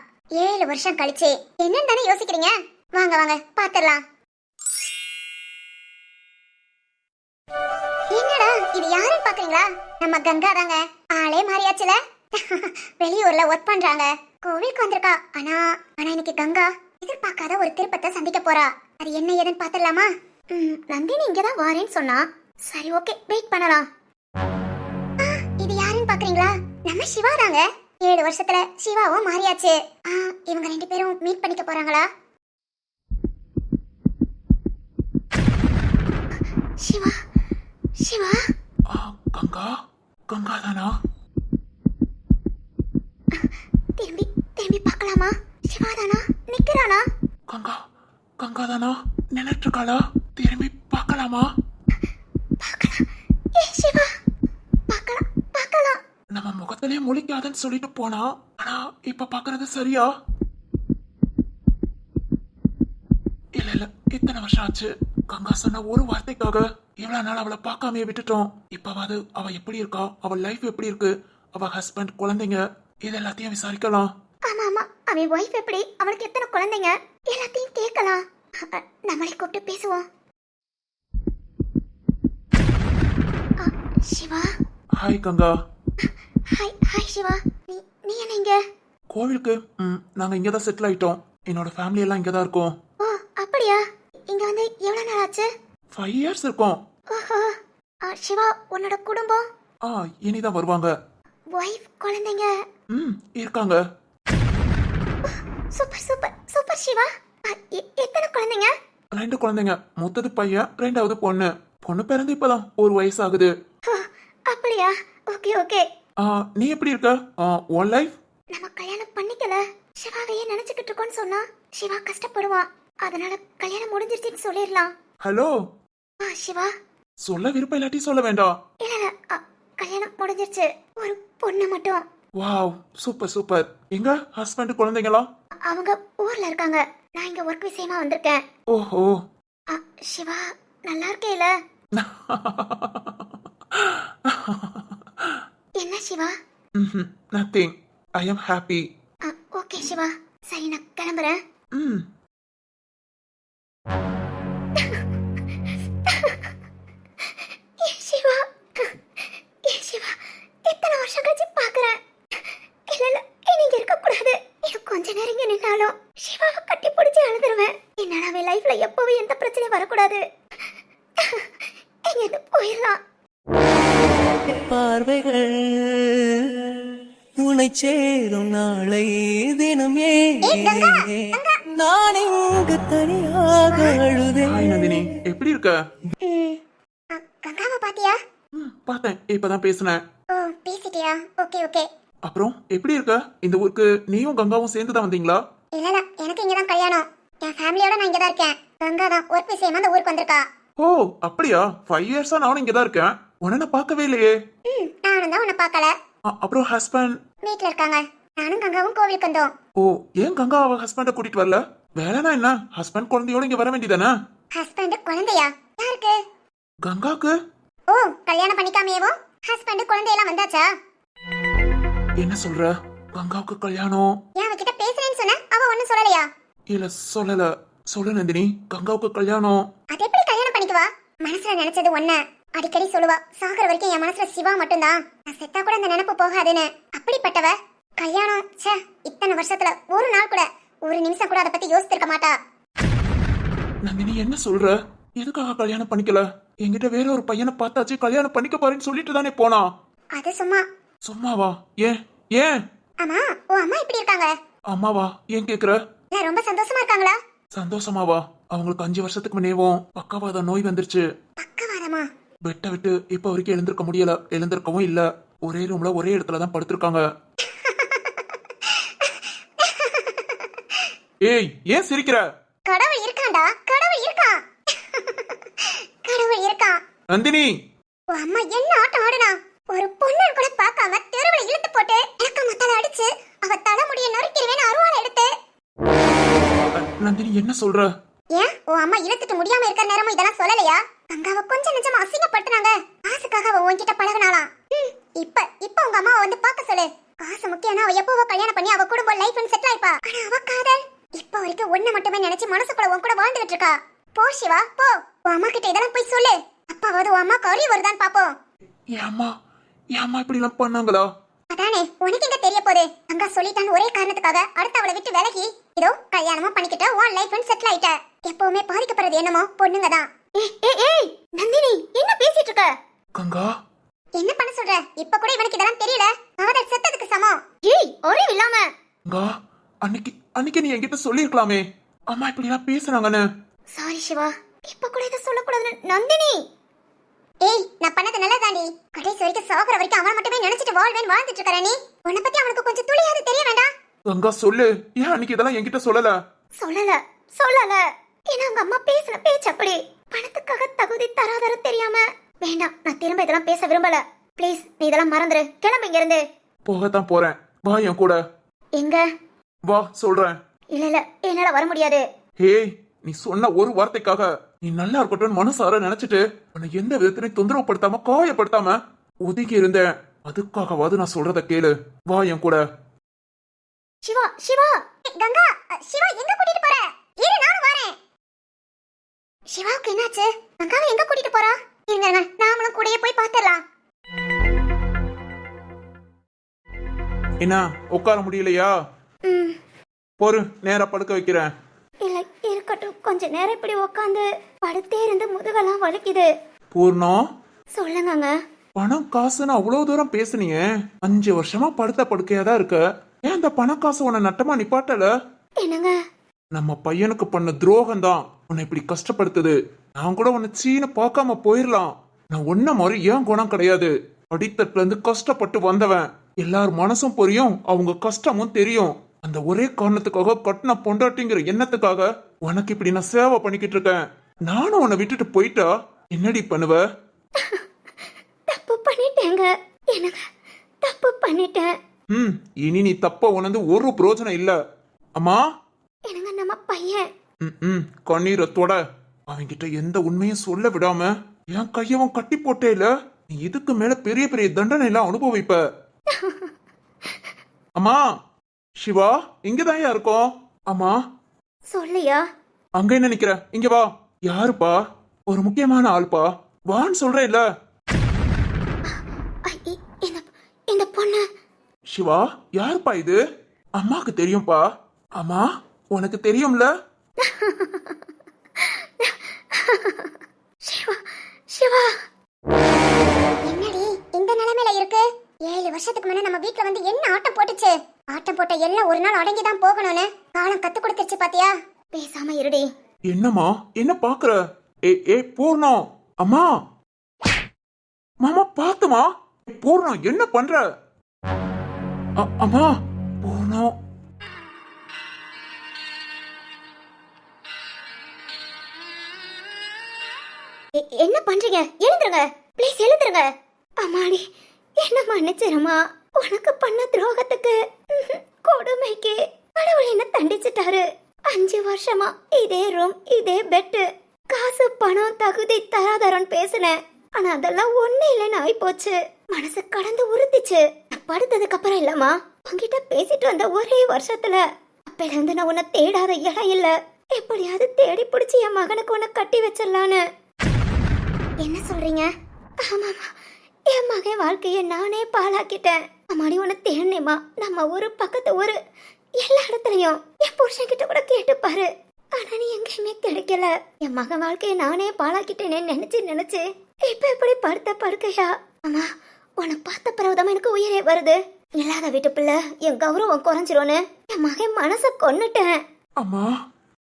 7 வருஷம் கழிச்சு என்னன்னு தானே யோசிக்கிறீங்க? வாங்க வாங்க பாத்துடலாம். என்னடா இது யாருன்னு பாக்குறீங்களா? நம்ம கங்கா தாங்க. ஆளே மாறியாச்சுல. வெளியூர்ல ஒர்க் பண்றாங்க. கோவிலுக்கு வந்திருக்கா. ஆனா இன்னைக்கு கங்கா எதிர்பார்க்காத ஒரு திருப்பத்தை சந்திக்க போறா. அது என்ன ஏதுன்னு பாத்துடலாமா? நந்தினி இங்கதான் வாரேன்னு சொன்னா. சரி, ஓகே, வெயிட் பண்ணலாம். இது யாருன்னு பாக்குறீங்களா? நம்ம சிவா தாங்க. 7 வருஷத்துல சிவாவும் மாறியாச்சு. இவங்க 2 பேரும் மீட் பண்ணிக்க போறாங்களா? சிவா சிவா கங்கா, கங்கா தானா? திரும்பி திரும்பி பார்க்கலாமா? சிவா தானா? நிக்கிறானா? கங்கா, கங்கா தானா? நின்னுட்டு இருக்காளா? திரும்பி பார்க்கலாமா? பார்க்கலாம். சிவா பார்க்கலாம் பார்க்கலாம். நம்ம முகத்திலே முழிக்காதன்னு சொல்லிட்டு போனா, ஆனா இப்ப பாக்குறது சரியா? இல்ல இத்தனை வருஷம் ஆச்சு. கங்கா சொன்ன ஒரு வார்த்தைக்காக இவ்வளவு நாள் அவளை பார்க்காமயே விட்டுட்டோம். இப்பவாது அவ எப்படி இருக்கா, அவள் லைஃப் எப்படி இருக்கு, அவ ஹஸ்பண்ட், குழந்தைங்க, இது எல்லாத்தையும் விசாரிக்கலாம். ஆமா ஆமா, அவன் வைஃப் எப்படி, அவளுக்கு எத்தனை குழந்தைங்க, எல்லாத்தையும் கேட்கலாம். நம்மளை கூப்பிட்டு பேசுவோம். Siva. Hi Ganga. Hi hi Siva. நீ என்ன இங்க? கோவிலுக்கு நாங்க இங்கதான் செட்டில் ஆயிட்டோம். என்னோட ஃபேமிலி எல்லாம் இங்கதான் இருக்கோம். ஓ அப்படியா? இங்க வந்து எவ்வளவு நாள் ஆச்சு? 5 years இருக்கும். ஓஹோ. சிவா, உன்னோட குடும்பம்? இனிதான் வருவாங்க. வைஃப், குழந்தைங்க? இருக்காங்க. Super super super Siva. எத்தனை குழந்தைங்க? 2 குழந்தைங்க. மூத்தது பையன், 2வது பொண்ணு. பொண்ணு பிறந்து இப்பதான் 1 வயசு ஆகுது. அப்படியா? Okay okay. நீ எப்படி இருக்க? உன் லைஃப்? நம்ம கல்யாணம் பண்ணிக்கல. சிவாவையே நினைச்சுக்கிட்டு இருக்கோம்னு சொன்னா சிவா கஷ்டப்படுவான். அதனால கல்யாணம் முடிஞ்சிருச்சுன்னு சொல்லிடலாம். ஹலோ சிவா. சொல்ல விருப்பம் இல்லாட்டி சொல்ல வேண்டாம். இல்ல கல்யாணம் முடிஞ்சிருச்சு. ஒரு பொண்ணு மட்டும். Wow, super super. எங்க ஹஸ்பண்ட், குழந்தைங்களா? அவங்க ஊர்ல இருக்காங்க. நான் இங்க ஒர்க் விஷயமா வந்திருக்கேன். ஓஹோ. சிவா, நல்லா இருக்கேல? என்ன Siva? Nothing. I am happy. Okay Siva, சரி நான் கிளம்புறேன். சிவா, சிவா, எத்தனை வருஷம் கழிச்சு பாக்குறேன். இல்ல நீங்க இருக்க கூடாது. கொஞ்ச நேரம் இங்க நின்னாலும் சிவாவை கட்டி பிடிச்சி அழுதுருவேன். என்னால அவன் லைஃப்ல எப்பவும் எந்த பிரச்சனையும் வரக்கூடாது. இங்க போயிடலாம். பார்வைகள் உன்னை சேரும் நாளை தினம் நான் இங்கு தனியாக அழுதேன். ஹாய் நந்தினி, எப்படி இருக்க? கங்காவை பாத்தியா? பார்த்தேன், இப்பதான் பேசினேன். ஓ, பேசிட்டியா? Okay okay. அப்புறம் எப்படி இருக்க? இந்த ஊருக்கு நீயும் கங்காவும் சேர்ந்து தான் வந்தீங்களா? இல்ல எனக்கு இங்கதான் கல்யாணம். என் ஃபேமிலியோட நான் இங்கதான் இருக்கேன். கங்கா தான் ஒர்க் விஷயமா அந்த ஊருக்கு வந்திருக்கா. ஓ அப்படியா? 5 years நானும் இங்கதான் இருக்கேன். உன்ன பார்க்கவே இல்லையே. நானும் தான் உன்னை பார்க்கல. அப்புறம் ஹஸ்பண்ட் வீட்ல இருக்காங்க. நானும் கங்காவும் கோவிலுக்கு வந்தோம். ஓ, ஏன் கங்கா அவ ஹஸ்பண்ட கூட்டிட்டு வரல? வேலைனா என்ன? ஹஸ்பண்ட் குழந்தையோட இங்க வர வேண்டியதானே? ஹஸ்பண்ட் குழந்தையா? யாருக்கு? கங்காக்கு. ஓ, கல்யாணம் பண்ணிக்காமேவும் ஹஸ்பண்ட் குழந்தையெல்லாம் வந்தாச்சா? என்ன சொல்ற? கங்காவுக்கு கல்யாணம்? ஏன் அவகிட்ட பேசுறேன்னு சொன்ன? அவ ஒண்ணும் சொல்லலையா? இல்ல சொல்லல. சொல்லு நந்தினி, கங்காவுக்கு கல்யாணம். அது எப்படி கல்யாணம் பண்ணிக்குவா? மனசுல நினைச்சது ஒண்ணு. அடிக்கடி சொல்லுவா, சாகர வரைக்கும் என் மனசுல சிவா மட்டும்தான், நான் செத்தா கூட அந்த நினைப்பு போகாதுன்னு. அப்படிப்பட்டவ கல்யாணம், ச்சே, இத்தனை வருஷத்துல ஒரு நாள் கூட, ஒரு நிமிஷம் கூட அதை பத்தி யோசிச்சிருக்க மாட்டா. நந்தினி என்ன சொல்ற? எதுக்காக கல்யாணம் பண்ணிக்கல? என்கிட்ட வேற ஒரு பையனை பார்த்தாச்சு, கல்யாணம் பண்ணிக்க பாருன்னு சொல்லிட்டு தானே போனா. அது சும்மா. சும்மாவா? ஏன் ஏன்? ஆமா, உன் அம்மா எப்படி இருக்காங்க? அம்மாவா? ஏன் கேக்குற? இல்ல ரொம்ப சந்தோஷமா இருக்காங்களா? சந்தோஷமாவா? அவங்களுக்கு 5 வருஷத்துக்கு முன்னேவும் பக்கவாத நோய் வந்துருச்சு. பக்கவாதமா? பெட்டை விட்டு இப்ப வரைக்கும் எழுந்திருக்க முடியல. எழுந்திருக்கவும் இல்ல. ஒரே ரூம்ல ஒரே இடத்துல தான் படுத்திருக்காங்க. ஏய், ஏன் சிரிக்கிற? கடவுள் இருக்கான்டா, கடவுள் இருக்கான். கடவுள் இருக்கான். நந்தினி உன் அம்மா என்ன ஆட்டம் ஆடுனா? ஒரு பொண்ணு கூட பார்க்காம தெருவுல இழுத்து போட்டு எனக்கு மத்தால அடிச்சு அவ தலைமுடிய நறுக்கிடுவேன்னு அருவாள் எடுத்து. நந்தினி என்ன சொல்ற? ஏன் உன் அம்மா இழுத்துட்டு முடியாம இருக்கிற நேரமும் இதெல்லாம் சொல்லலையா? அங்காவ கொஞ்சம் நிஜமா அசிங்கப்படுத்தினாங்க. காசுக்காக அவ உன்கிட்ட பழகினாலாம். இப்ப உங்க அம்மாவை வந்து பார்க்க சொல்லு. காசு முக்கியம்னா அவ எப்பவோ கல்யாணம் பண்ணி அவ குடும்பம் லைஃப் செட்டில் ஆயிப்பா. ஆனா அவ காதல் இப்ப வரைக்கும் ஒண்ணு மட்டுமே நினைச்சு மனசுக்குள்ள உன் கூட வாழ்ந்துகிட்டு இருக்கா. போ சிவா போ, உன் அம்மா கிட்ட இதெல்லாம் போய் சொல்லு. அப்பாவது உன் அம்மாக்கு அறிவு வருதான்னு பாப்போம். என் அம்மா இப்படி எல்லாம் பண்ணாங்களா? அதானே உனக்கு எங்க தெரிய போகுது? அங்க சொல்லிட்டான்னு ஒரே காரணத்துக்காக அடுத்து அவளை விட்டு விலகி இதோ கல்யாணமும் பண்ணிக்கிட்ட உன் லைஃப் செட்டில் ஆயிட்ட. எப்பவுமே பாதிக்கப்படுறது என்னமோ பொண்ணுங்க தான். ஏய் நந்தினி என்ன பேசிட்டு இருக்க? கங்கா என்ன பண்ண சொல்ற? இப்ப கூட இவனுக்கு இதெல்லாம் தெரியல. காதல் செத்ததுக்கு சமம். ஏய் அறிவு இல்லாம. கங்கா அன்னைக்கு நீ என்கிட்ட சொல்லிருக்கலாமே அம்மா இப்படி எல்லாம் பேசுறாங்கன்னு. சாரி சிவா, இப்ப கூட இதை சொல்லக்கூடாது. நந்தினி ஏய் நான் பண்ணது நல்லதாண்டி. கடைசி வரைக்கும் சாகுற வரைக்கும் அவன் மட்டுமே நினைச்சிட்டு வாழ்வேன் வாழ்ந்துட்டு இருக்கற நீ. உன்னை பத்தி அவனுக்கு கொஞ்சம் துளியாவது தெரிய வேண்டாம்? கங்கா சொல்லு, ஏன் அன்னைக்கு இதெல்லாம் என்கிட்ட சொல்லல? சொல்லல ஏன்னா உங்க அம்மா பேசின பேச்சு அப்படி. பணத்துக்காக தகுதி தராதர தெரியாம. வேண்டாம், நான் திரும்ப இதெல்லாம் பேச விரும்பல. ப்ளீஸ் நீ இதெல்லாம் மறந்துரு. கிளம்பு இங்க இருந்து. போகத்தான் போறேன், வா என் கூட. எங்க? வா சொல்றேன். இல்ல என்னால வர முடியாது. ஹேய், நீ சொன்ன ஒரு வார்த்தைக்காக நீ நல்லா இருக்கட்டும் மனசார நினைச்சிட்டு உன்னை எந்த விதத்திலையும் தொந்தரவு படுத்தாம காயப்படுத்தாம ஒதுக்கி இருந்தேன். அதுக்காகவாது நான் சொல்றத கேளு, வா என் கூட. சிவா கங்கா, சிவா எங்க கூட்டிட்டு போற? இரு நானும் வரேன். சிவாவுக்கு என்னாச்சு? கங்காவை எங்க கூட்டிட்டு போறா? இருங்க நாமளும் கூடயே போய் பாத்துறலாம். என்ன உட்கார முடியலையா? பொறு, நேரா படுக்க வைக்கிறேன். இல்ல இருக்கட்டும், கொஞ்ச நேரம் இப்படி உட்காந்து படுத்தே இருந்து முதுகெல்லாம் வலிக்குது. பூர்ணம் சொல்லுங்க. பணம் காசுன்னு அவ்வளவு தூரம் பேசுனீங்க. 5 வருஷமா படுத்த படுக்கையா தான் இருக்க. ஏன் அந்த பணம் காசு உன்னை நட்டமா நிப்பாட்டல? என்னங்க? நம்ம பையனுக்கு பண்ண துரோகம் தான் உன்னை இப்படி கஷ்டப்படுத்துது. நான் கூட உன்னை சீன பார்க்காம போயிடலாம். நான் ஒன்ன மாதிரி ஏன் குணம் கிடையாது. அடித்தட்டுல இருந்து கஷ்டப்பட்டு வந்தவன். எல்லார் மனசும் புரியும், அவங்க கஷ்டமும் தெரியும். அந்த ஒரே காரணத்துக்காக கட்டின பொண்டாட்டிங்கிற எண்ணத்துக்காக உனக்கு இப்படி நான் சேவை பண்ணிக்கிட்டு இருக்கேன். நானும் உன்னை விட்டுட்டு போயிட்டா என்னடி பண்ணுவ? தப்பு பண்ணிட்டேங்க. எனக்கு தப்பு பண்ணிட்டேன். இனி நீ தப்ப உணர்ந்து ஒரு பிரயோஜனம் இல்ல. அம்மா, என்னங்க நம்ம பையன். கண்ணீரை தொட. அவன்கிட்ட எந்த உண்மையும் சொல்ல விடாம என் கையவன் கட்டி போட்டே இல்ல. நீ இதுக்கு மேல பெரிய பெரிய தண்டனை எல்லாம் அனுபவிப்ப. அம்மா, சிவா இங்கதான் இருக்கோம். அம்மா சொல்லியா? அங்க என்ன நிக்கிற? இங்க வா. யாருப்பா? ஒரு முக்கியமான ஆள்பா, வான்னு சொல்றேன் இல்ல. இந்த பொண்ணு. சிவா யாருப்பா இது? அம்மாக்கு தெரியும்பா. அம்மா உனக்கு தெரியும்ல? சிவா என்னடி இந்த நிலைமையில இருக்கு? 7 வருஷத்துக்கு முன்ன நம்ம வீட்ல வந்து என்ன ஆட்டம் போட்டுச்சு? ஆட்டம் போட்ட எல்லாம் ஒரு நாள் அடங்கிதான் போகணும்னு காலம் கத்து கொடுத்துருச்சு பாத்தியா? பேசாம இருடி. என்னம்மா என்ன பாக்குற? ஏ பூர்ணம். அம்மா, மாமா பாத்துமா. பூர்ணம் என்ன பண்ற? அம்மா பூர்ணம். என்ன பண்றீங்க? எழுந்துருங்க ப்ளீஸ், எழுந்துருங்க. அம்மாடி என்ன மன்னிச்சிருமா. உனக்கு பண்ண துரோகத்துக்கு, கொடுமைக்கு கடவுள் என்ன தண்டிச்சிட்டாரு. 5 வருஷமா இதே ரூம், இதே பெட்டு, காசு பணம் தகுதி தராதரம் பேசுனேன். ஆனா அதெல்லாம் ஒண்ணு இல்லைன்னு ஆயிப்போச்சு. மனசு கடந்து உறுத்திச்சு. படுத்ததுக்கு அப்புறம் இல்லம்மா, உன்கிட்ட பேசிட்டு வந்த ஒரே வருஷத்துல அப்பல இருந்து நான் உன்னை தேடாத இடம் இல்ல. எப்படியாவது தேடி பிடிச்சி என் மகனுக்கு உன்னை கட்டி வச்சிடலான்னு. என்ன சொல்றீங்க? ஆமாமா, என் மகன் வாழ்க்கைய நானே பாழாக்கிட்டேன். அம்மாடி உன்னை தேடினேமா. நம்ம ஊரு பக்கத்து ஊரு எல்லா இடத்துலயும் என் புருஷன் கிட்ட கூட கேட்டு பாரு. ஆனா நீ எங்கேயுமே கிடைக்கல. என் மகன் வாழ்க்கைய நானே பாழாக்கிட்டேனே நினைச்சு இப்ப எப்படி படுத்த படுக்கையா? அம்மா உன்னை பார்த்த பிறகுதான் எனக்கு உயிரே வருது. இல்லாத வீட்டு பிள்ளை என் கௌரவம் குறைஞ்சிரும்னு என் மகன் மனச கொன்னுட்டேன். அம்மா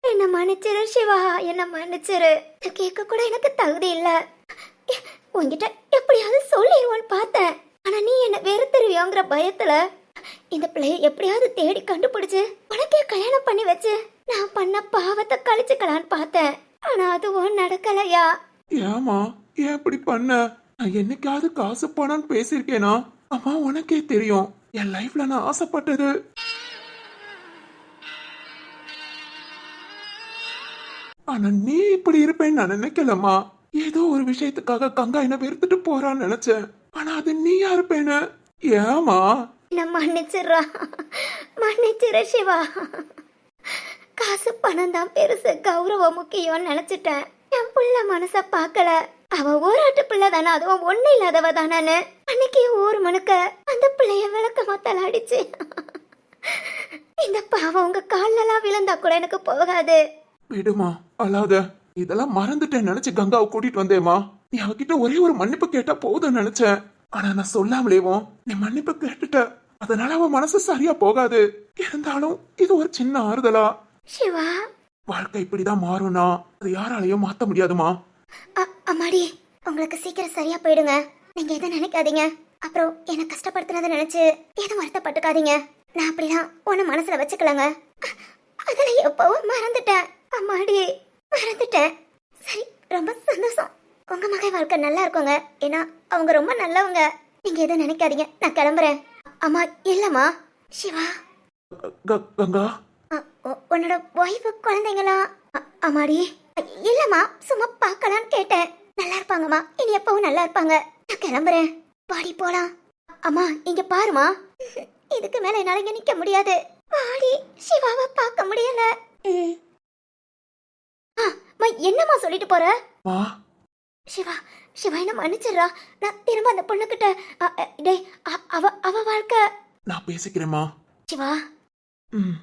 என்ன மன்னிச்சிரு சிவா, என்ன மன்னிச்சிரு. கேட்க கூட எனக்கு தகுதி இல்ல. உன்கிட்ட எப்படியாவது சொல்லிடுவோன்னு பார்த்தேன். ஆனா நீ என்ன வெறுத்துருவியோங்கிற பயத்துல இந்த பிள்ளைய எப்படியாவது தேடி கண்டுபிடிச்சு உனக்கே கல்யாணம் பண்ணி வச்சு நான் பண்ண பாவத்தை கழிச்சுக்கலான்னு பார்த்தேன். ஆனா அதுவும் நடக்கலையா? ஏமா ஏன் இப்படி பண்ண? நான் என்னைக்காவது காசு பணம்னு பேசியிருக்கேனா? அம்மா உனக்கே தெரியும் என் லைஃப்ல நான் ஆசைப்பட்டது. ஆனா நீ இப்படி இருப்பேன்னு நான் நினைக்கலம்மா. ஏதோ ஒரு விஷயத்துக்காக கங்கா என்ன வெறுத்துட்டு போறான்னு நினைச்சேன். ஆனா அது நீயா இருப்பேன்னு. ஏமா? என்ன மன்னிச்சிடுறா, மன்னிச்சிரு சிவா. காசு பணம் தான் பெருசு, கௌரவம் முக்கியம்னு நினைச்சிட்டேன். என் புள்ள மனச பார்க்கல. அவ ஓராட்டு பிள்ளை தானே, அதுவும் ஒண்ணு இல்லாதவ தானே. அன்னைக்கு ஊர் முழுக்க அந்த பிள்ளைய விளக்கமா தலாடிச்சு. இந்த பாவம் உங்க கால்லெல்லாம் விழுந்தா கூட எனக்கு போகாது. விடுமா, அழாத. இதெல்லாம் மறந்துட்டேன் நினைச்சு கங்காவை கூட்டிட்டு வந்தேமா. நீ அவகிட்ட ஒரே ஒரு மன்னிப்பு கேட்டா போதும்னு நினைச்சேன். ஆனா நான் சொல்லாமலேவும் நீ மன்னிப்பு கேட்டுட்ட. அதனால அவன் மனசு சரியா போகாது. இருந்தாலும் இது ஒரு சின்ன ஆறுதலா. சிவா, வாழ்க்கை இப்படிதான் மாறும்னா அது யாராலையும் மாத்த முடியாதுமா. அம்மாடி, உங்களுக்கு சீக்கிரம் சரியா போயிடுங்க. நீங்க எதுவும் நினைக்காதீங்க. அப்புறம் என்ன கஷ்டப்படுத்தினதை நினைச்சு எதுவும் வருத்தப்பட்டுக்காதீங்க. நான் அப்படிலாம் ஒன்னு மனசுல வச்சுக்கலங்க. அதுல எப்பவும் மறந்துட்டேன். அம்மாடி, மறந்துட்டேன். சரி, ரொம்ப சந்தோஷம். உங்க மகன் வாழ்க்கை நல்லா இருக்குங்க. ஏன்னா அவங்க ரொம்ப நல்லவங்க. நீங்க எதுவும் நினைக்காதீங்க, நான் கிளம்புறேன். அம்மா இல்லம்மா. சிவா, கங்கா, உன்னோட ஒய்ஃபு குழந்தைங்களா? அம்மாடி இல்லம்மா, சும்மா பார்க்கலான்னு கேட்டேன். நல்லா இருப்பாங்கம்மா, இனி எப்பவும் நல்லா இருப்பாங்க. நான் கிளம்புறேன், பாடி போலாம். அம்மா இங்க பாருமா, இதுக்கு மேல என்னால இங்க நிக்க முடியாது. பாடி, சிவாவை பார்க்க முடியல. என்னம்மா சொல்லிட்டு போற? மா, சிவா, சிவா என்ன மன்னிச்சிடுறா. நான் திரும்ப அந்த பொண்ணுகிட்ட டேய், அவ வாழ்க்கை. நான் பேசிக்கிறேம்மா. சிவா, ம்.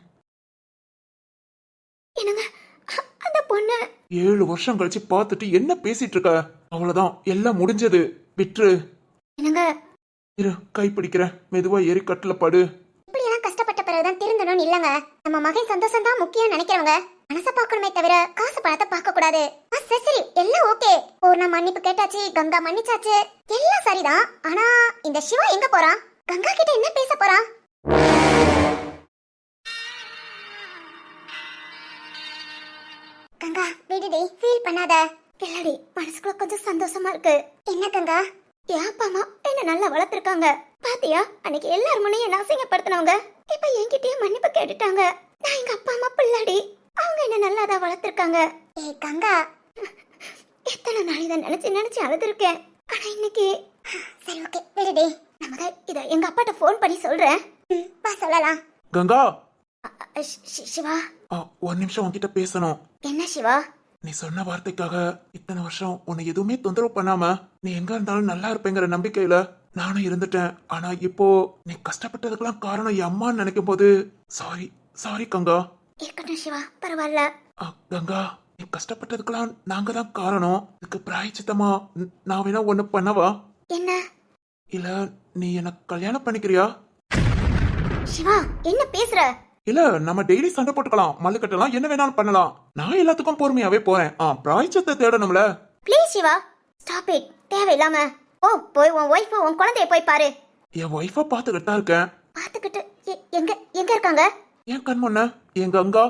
என்னங்க அந்த பொண்ணு 7 வருஷம் கழிச்சு பார்த்துட்டு என்ன பேசிட்டு இருக்க? அவ்வளவுதான், எல்லாம் முடிஞ்சது. விட்டுரு. என்னங்க இரு, கை பிடிக்கிறேன். மெதுவா ஏறி கட்டுல படு. இப்படி எல்லாம் கஷ்டப்பட்ட பிறகுதான் திருந்தணும்னு இல்லங்க. நம்ம மகன் சந்தோஷம் தான் முக்கியம் நினைக்கிறவங்க மனச பார்க்கணுமே தவிர காசு பணத்தை பார்க்க கூடாது. சரி சரி, எல்லாம் ஓகே. பூர்ணா மன்னிப்பு கேட்டாச்சு, கங்கா மன்னிச்சாச்சு, எல்லாம் சரிதான். ஆனா இந்த சிவா எங்க போறான்? கங்கா கிட்ட என்ன பேச போறான்? கங்கா விடுடி, ஃபீல் பண்ணாத. இல்லடி, மனசுக்குள்ள கொஞ்சம் சந்தோஷமா இருக்கு. என்ன கங்கா? என் அப்பா அம்மா என்ன நல்லா வளர்த்திருக்காங்க. பாத்தியா, அன்னைக்கு எல்லாரும் முன்னையும் என்ன அசிங்கப்படுத்தினவங்க இப்ப என்கிட்டயே மன்னிப்பு கேட்டுட்டாங்க. நான் எங்க அப்பா அம்மா பிள்ளாடி, அவங்க என்ன நல்லாதான் வளர்த்திருக்காங்க. ஏய் கங்கா, எத்தனை நாள் இதை நினைச்சு நினைச்சு அழுதுருக்கேன். ஆனா இன்னைக்கு சரி ஓகே விடுடி. நமக்கு இத எங்க அப்பாட்ட போன் பண்ணி சொல்றேன். வா சொல்லலாம். கங்கா, சிவா, ஒரு நிமிஷம் உன்கிட்ட பேசணும். என்ன சிவா? நீ சொன்ன வார்த்தைக்காக இத்தனை வருஷம் உன்னை எதுவுமே தொந்தரவு பண்ணாம நீ எங்க இருந்தாலும் நல்லா இருப்பேங்கிற நம்பிக்கையில நானும் இருந்துட்டேன். ஆனா இப்போ நீ கஷ்டப்பட்டதுக்கெல்லாம் காரணம் என் அம்மான்னு நினைக்கும் போது சாரி சாரி கங்கா. இருக்கட்டும் சிவா, பரவாயில்ல. கங்கா, நீ கஷ்டப்பட்டதுக்கெல்லாம் நாங்க தான் காரணம். இதுக்கு பிராயச்சித்தமா நான் வேணா ஒண்ணு பண்ணவா? என்ன? இல்ல நீ எனக்கு கல்யாணம் பண்ணிக்கிறியா? சிவா, என்ன பேசுற? இல்ல, நம்ம டெய்லி சண்டை போட்டுக்கலாம், மல்லு கட்டலாம், என்ன வேணாலும் பண்ணலாம். நான் எல்லாத்துக்கும் பொறுமையாவே போறேன். பிராயச்சத்தை தேடணும்ல. Please Shiva, stop it. தேவையில்லாம. போய் உன் ஒய்ஃப் உன் குழந்தைய போய் பாரு. என் ஒய்ஃபா பாத்துக்கிட்டு தான் இருக்கேன். பாத்துக்கிட்டு எங்க எங்க இருக்காங்க? என் கண் முன்ன என் கங்கா.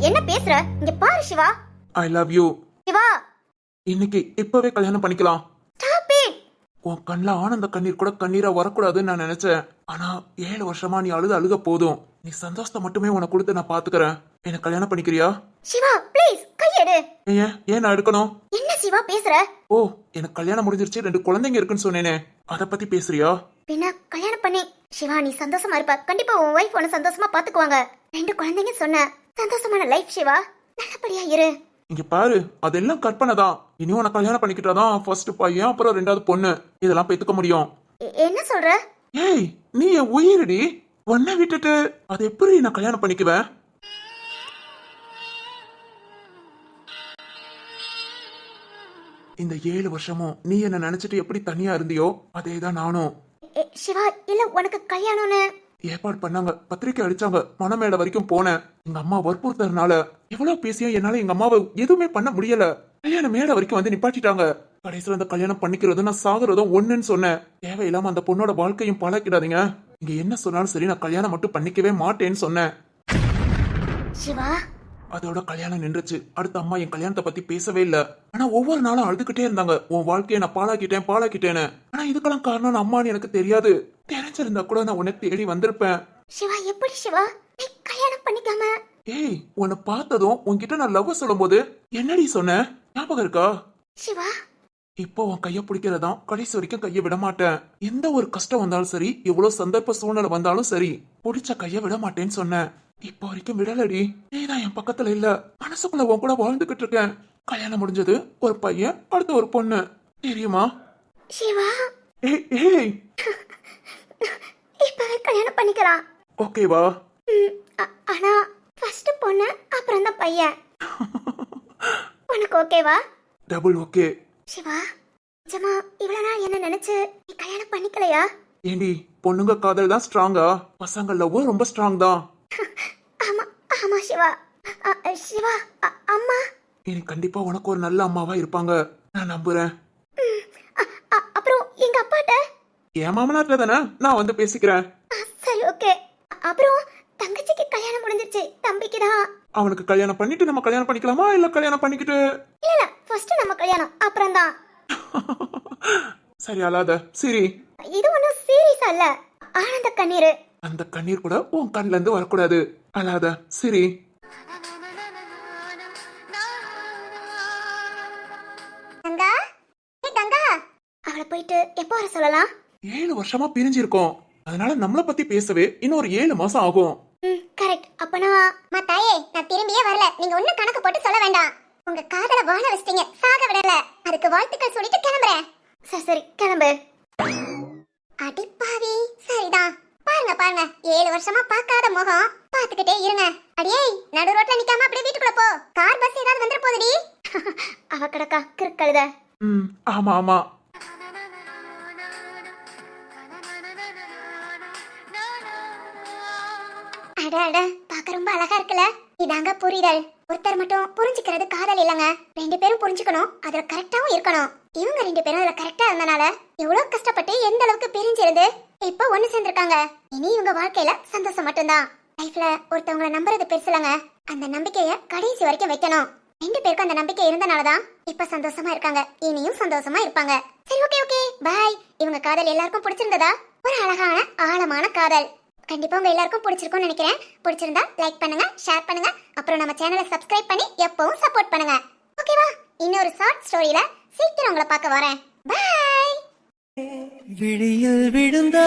என்ன பேசுற? இங்க பாரு Siva. I love you. Siva, இன்னைக்கு இப்பவே கல்யாணம் பண்ணிக்கலாம். Stop it. உன் கண்ணுல ஆனந்த கண்ணீர் கூட கண்ணீரா வரக்கூடாதுன்னு நான் நினைச்சேன். ஆனா 7 வருஷமா நீ அழுக போதும். நீ சந்தோஷத்தை மட்டுமே உனக்கு கொடுத்து நான் பாத்துக்கிறேன். என்ன கல்யாணம் பண்ணிக்கிறியா? சிவா ப்ளீஸ் கையெடு. ஏன் நான் எடுக்கணும்? என்ன சிவா பேசுற? ஓ, எனக்கு கல்யாணம் முடிஞ்சிருச்சு, 2 குழந்தைங்க இருக்குன்னு சொன்னேனே, அத பத்தி பேசுறியா? பின்ன கல்யாணம் பண்ணி சிவா நீ சந்தோஷமா இருப்ப. கண்டிப்பா உன் ஒய்ஃப் உன்னை சந்தோஷமா பாத்துக்குவாங்க. 2 குழந்தைங்க சொன்ன சந்தோஷமான லைஃப் சிவா. நல்லபடியா இரு. இங்க பாரு, அதெல்லாம் கற்பனை தான். இனி உனக்கு கல்யாணம் பண்ணிக்கிட்டாதான் ஃபர்ஸ்ட் பையன், அப்புறம் 2வது பொண்ணு. இதெல்லாம் பெத்துக்க முடியும். என்ன சொல்ற? ஏய், நீ என் உயிரடி. உன்னை விட்டுட்டு அது எப்படி நான் கல்யாணம் பண்ணிக்குவேன்? இந்த 7 வருஷமும் நீ என்ன நினைச்சிட்டு எப்படி தனியா இருந்தியோ அதேதான் நானும். சிவா, இல்ல உனக்கு கல்யாணம்னு ஏற்பாடு பண்ணாங்க, பத்திரிக்கை அடிச்சாங்க, மனமேடை வரைக்கும் போனேன். எங்க அம்மா வற்புறுத்தறதுனால எவ்வளவு பேசியும் என்னால எங்க அம்மாவை எதுவுமே பண்ண முடியல. கல்யாண மேடை வரைக்கும் வந்து நிப்பாட்டிட்டாங்க. கடைசியில அந்த கல்யாணம் பண்ணிக்கிறதும் நான் சாகுறதும் ஒண்ணுன்னு சொன்னேன். தேவையில்லாம அந்த பொண்ணோட வாழ்க்கையும் பழக்கிடாதீங்க. இங்க என்ன சொன்னாலும் சரி, நான் கல்யாணம் மட்டும் பண்ணிக்கவே மாட்டேன்னு சொன்னேன். சிவா அதோட கல்யாணம் நின்றுச்சு. அடுத்த அம்மா என் கல்யாணத்தை பத்தி பேசவே இல்ல. ஆனா ஒவ்வொரு நாளும் அழுதுகிட்டே இருந்தாங்க, உன் வாழ்க்கையை நான் பாழாக்கிட்டேன்னு. ஆனா இதுக்கெல்லாம் காரணம் நான் அம்மான்னு எனக்கு தெரியாது. தெரிஞ்சிருந்தா கூட நான் உன்னை தேடி வந்திருப்பேன். சிவா எப்படி சிவா நீ கல்யாணம் பண்ணிக்காம? ஏய், உன்னை பார்த்ததும் உன்கிட்ட நான் லவ் சொல்லும்போது என்னடி சொன்ன, ஞாபகம் இருக்கா? சிவா இப்போ உன் கைய பிடிக்கிறதாம் கடைசி வரைக்கும் கைய விட மாட்டேன். எந்த ஒரு கஷ்டம் வந்தாலும் சரி, எவ்வளவு சந்தர்ப்ப சூழ்நிலை வந்தாலும் சரி, பிடிச்ச கைய விட மாட்டேன்னு சொன்னேன். இப்போ வரைக்கும் விடலடி. நீதான் என் பக்கத்துல இல்ல, மனசுக்குள்ள உன் கூட வாழ்ந்துகிட்டு இருக்கேன். கல்யாணம் முடிஞ்சது, ஒரு பையன், அடுத்து ஒரு பொண்ணு, தெரியுமா? சிவா ஏய் ஏய், இப்பவே கல்யாணம் பண்ணிக்கலாம். ஓகேவா? ஆனா ஃபர்ஸ்ட் பொண்ணு அப்புறம் தான் பையன். உனக்கு ஓகேவா? Double okay. சிவா நிஜமா இவ்வளவு நாள் என்ன நினைச்சு நீ கல்யாணம் பண்ணிக்கலையா? ஏண்டி, பொண்ணுங்க காதல் தான் ஸ்ட்ராங்கா? பசங்க லவ் ரொம்ப ஸ்ட்ராங் தான். ஆமா ஆமா சிவா. சிவா அம்மா இனி கண்டிப்பா உனக்கு ஒரு நல்ல அம்மாவா இருப்பாங்க, நான் நம்புறேன். அப்புறம் எங்க அப்பாட்ட? என் மாமனார்ல தானே, நான் வந்து பேசிக்கிறேன். சரி ஓகே. அப்புறம் தங்கச்சிக்கு கல்யாணம் முடிஞ்சிருச்சு, தம்பிக்கு தான். அவனுக்கு கல்யாணம் பண்ணிட்டு நம்ம கல்யாணம் பண்ணிக்கலாமா, இல்ல கல்யாணம் பண்ணிக்கிட்டு? இல்ல ஃபர்ஸ்ட் நம்ம கல்யாணம் அப்புறம் தான். சரி அழாத, சரி. இது ஒன்னும் சீரியஸா இல்ல, ஆனந்த கண்ணீர். அந்த கண்ணீர் கூட உன் கண்ணுல இருந்து வரக்கூடாது, அழாத, சரி. கங்கா, ஏய் கங்கா, அவளை போயிட்டு எப்போ வர சொல்லலாம்? 7 வருஷமா பிரிஞ்சிருக்கோம், அதனால நம்மள பத்தி பேசவே இன்னும் ஒரு 7 மாசம் ஆகும். கரெக்ட். அப்பனா அம்மா தாயே, நான் திரும்பியே வரல. நீங்க ஒண்ணும் கணக்கு போட்டு சொல்ல வேண்டாம். உங்க காதல வாழ வச்சிட்டீங்க, சாக விடல. அதுக்கு வாழ்த்துக்கள் சொல்லிட்டு கிளம்புறேன். சரி கிளம்பு. அடிப்பாவி, சரிதான். பாருங்க பாருங்க, 7 வருஷமா பார்க்காத முகம், பாத்துக்கிட்டே இருங்க. அடியே, நடு ரோட்ல நிக்காம அப்படியே வீட்டுக்குள்ள போ. கார் பஸ் ஏதாவது வந்துற போகுதுடி. அவ கிடக்கா கிறுக்கழுத. ஆமா ஆமா. அட அட, பார்க்க ரொம்ப அழகா இருக்குல்ல. இதாங்க புரிதல். ஒருத்தர் மட்டும் புரிஞ்சுக்கிறது காதல் இல்லங்க, 2 பேரும் புரிஞ்சுக்கணும், அதுல கரெக்டாவும் இருக்கணும். இவங்க 2 பேரும் அதுல கரெக்டா இருந்தனால எவ்வளவு கஷ்டப்பட்டு எந்த அளவுக்கு பிரிஞ்சிருந்து இப்ப ஒண்ணு சேர்ந்திருக்காங்க. இனி இவங்க வாழ்க்கையில சந்தோஷம் மட்டும்தான். லைஃப்ல ஒருத்தவங்கள நம்புறது பெருசுலங்க, அந்த நம்பிக்கைய கடைசி வரைக்கும் வைக்கணும். 2 பேருக்கும் அந்த நம்பிக்கை இருந்தனாலதான் இப்ப சந்தோஷமா இருக்காங்க, இனியும் சந்தோஷமா இருப்பாங்க. சரி ஓகே ஓகே பாய். இவங்க காதல் எல்லாருக்கும் பிடிச்சிருந்ததா? ஒரு அழகான ஆழமான காதல். கண்டிப்பா உங்க எல்லாருக்கும் பிடிச்சிருக்கும்னு நினைக்கிறேன். பிடிச்சிருந்தா லைக் பண்ணுங்க, ஷேர் பண்ணுங்க, அப்புறம் நம்ம சேனலை சப்ஸ்கிரைப் பண்ணி எப்பவும் சப்போர்ட் பண்ணுங்க. ஓகேவா? இன்னொரு ஷார்ட் ஸ்டோரியில சீக்கிரம் உங்களை பார்க்க வரேன். பாய். விழியில் விழுந்தா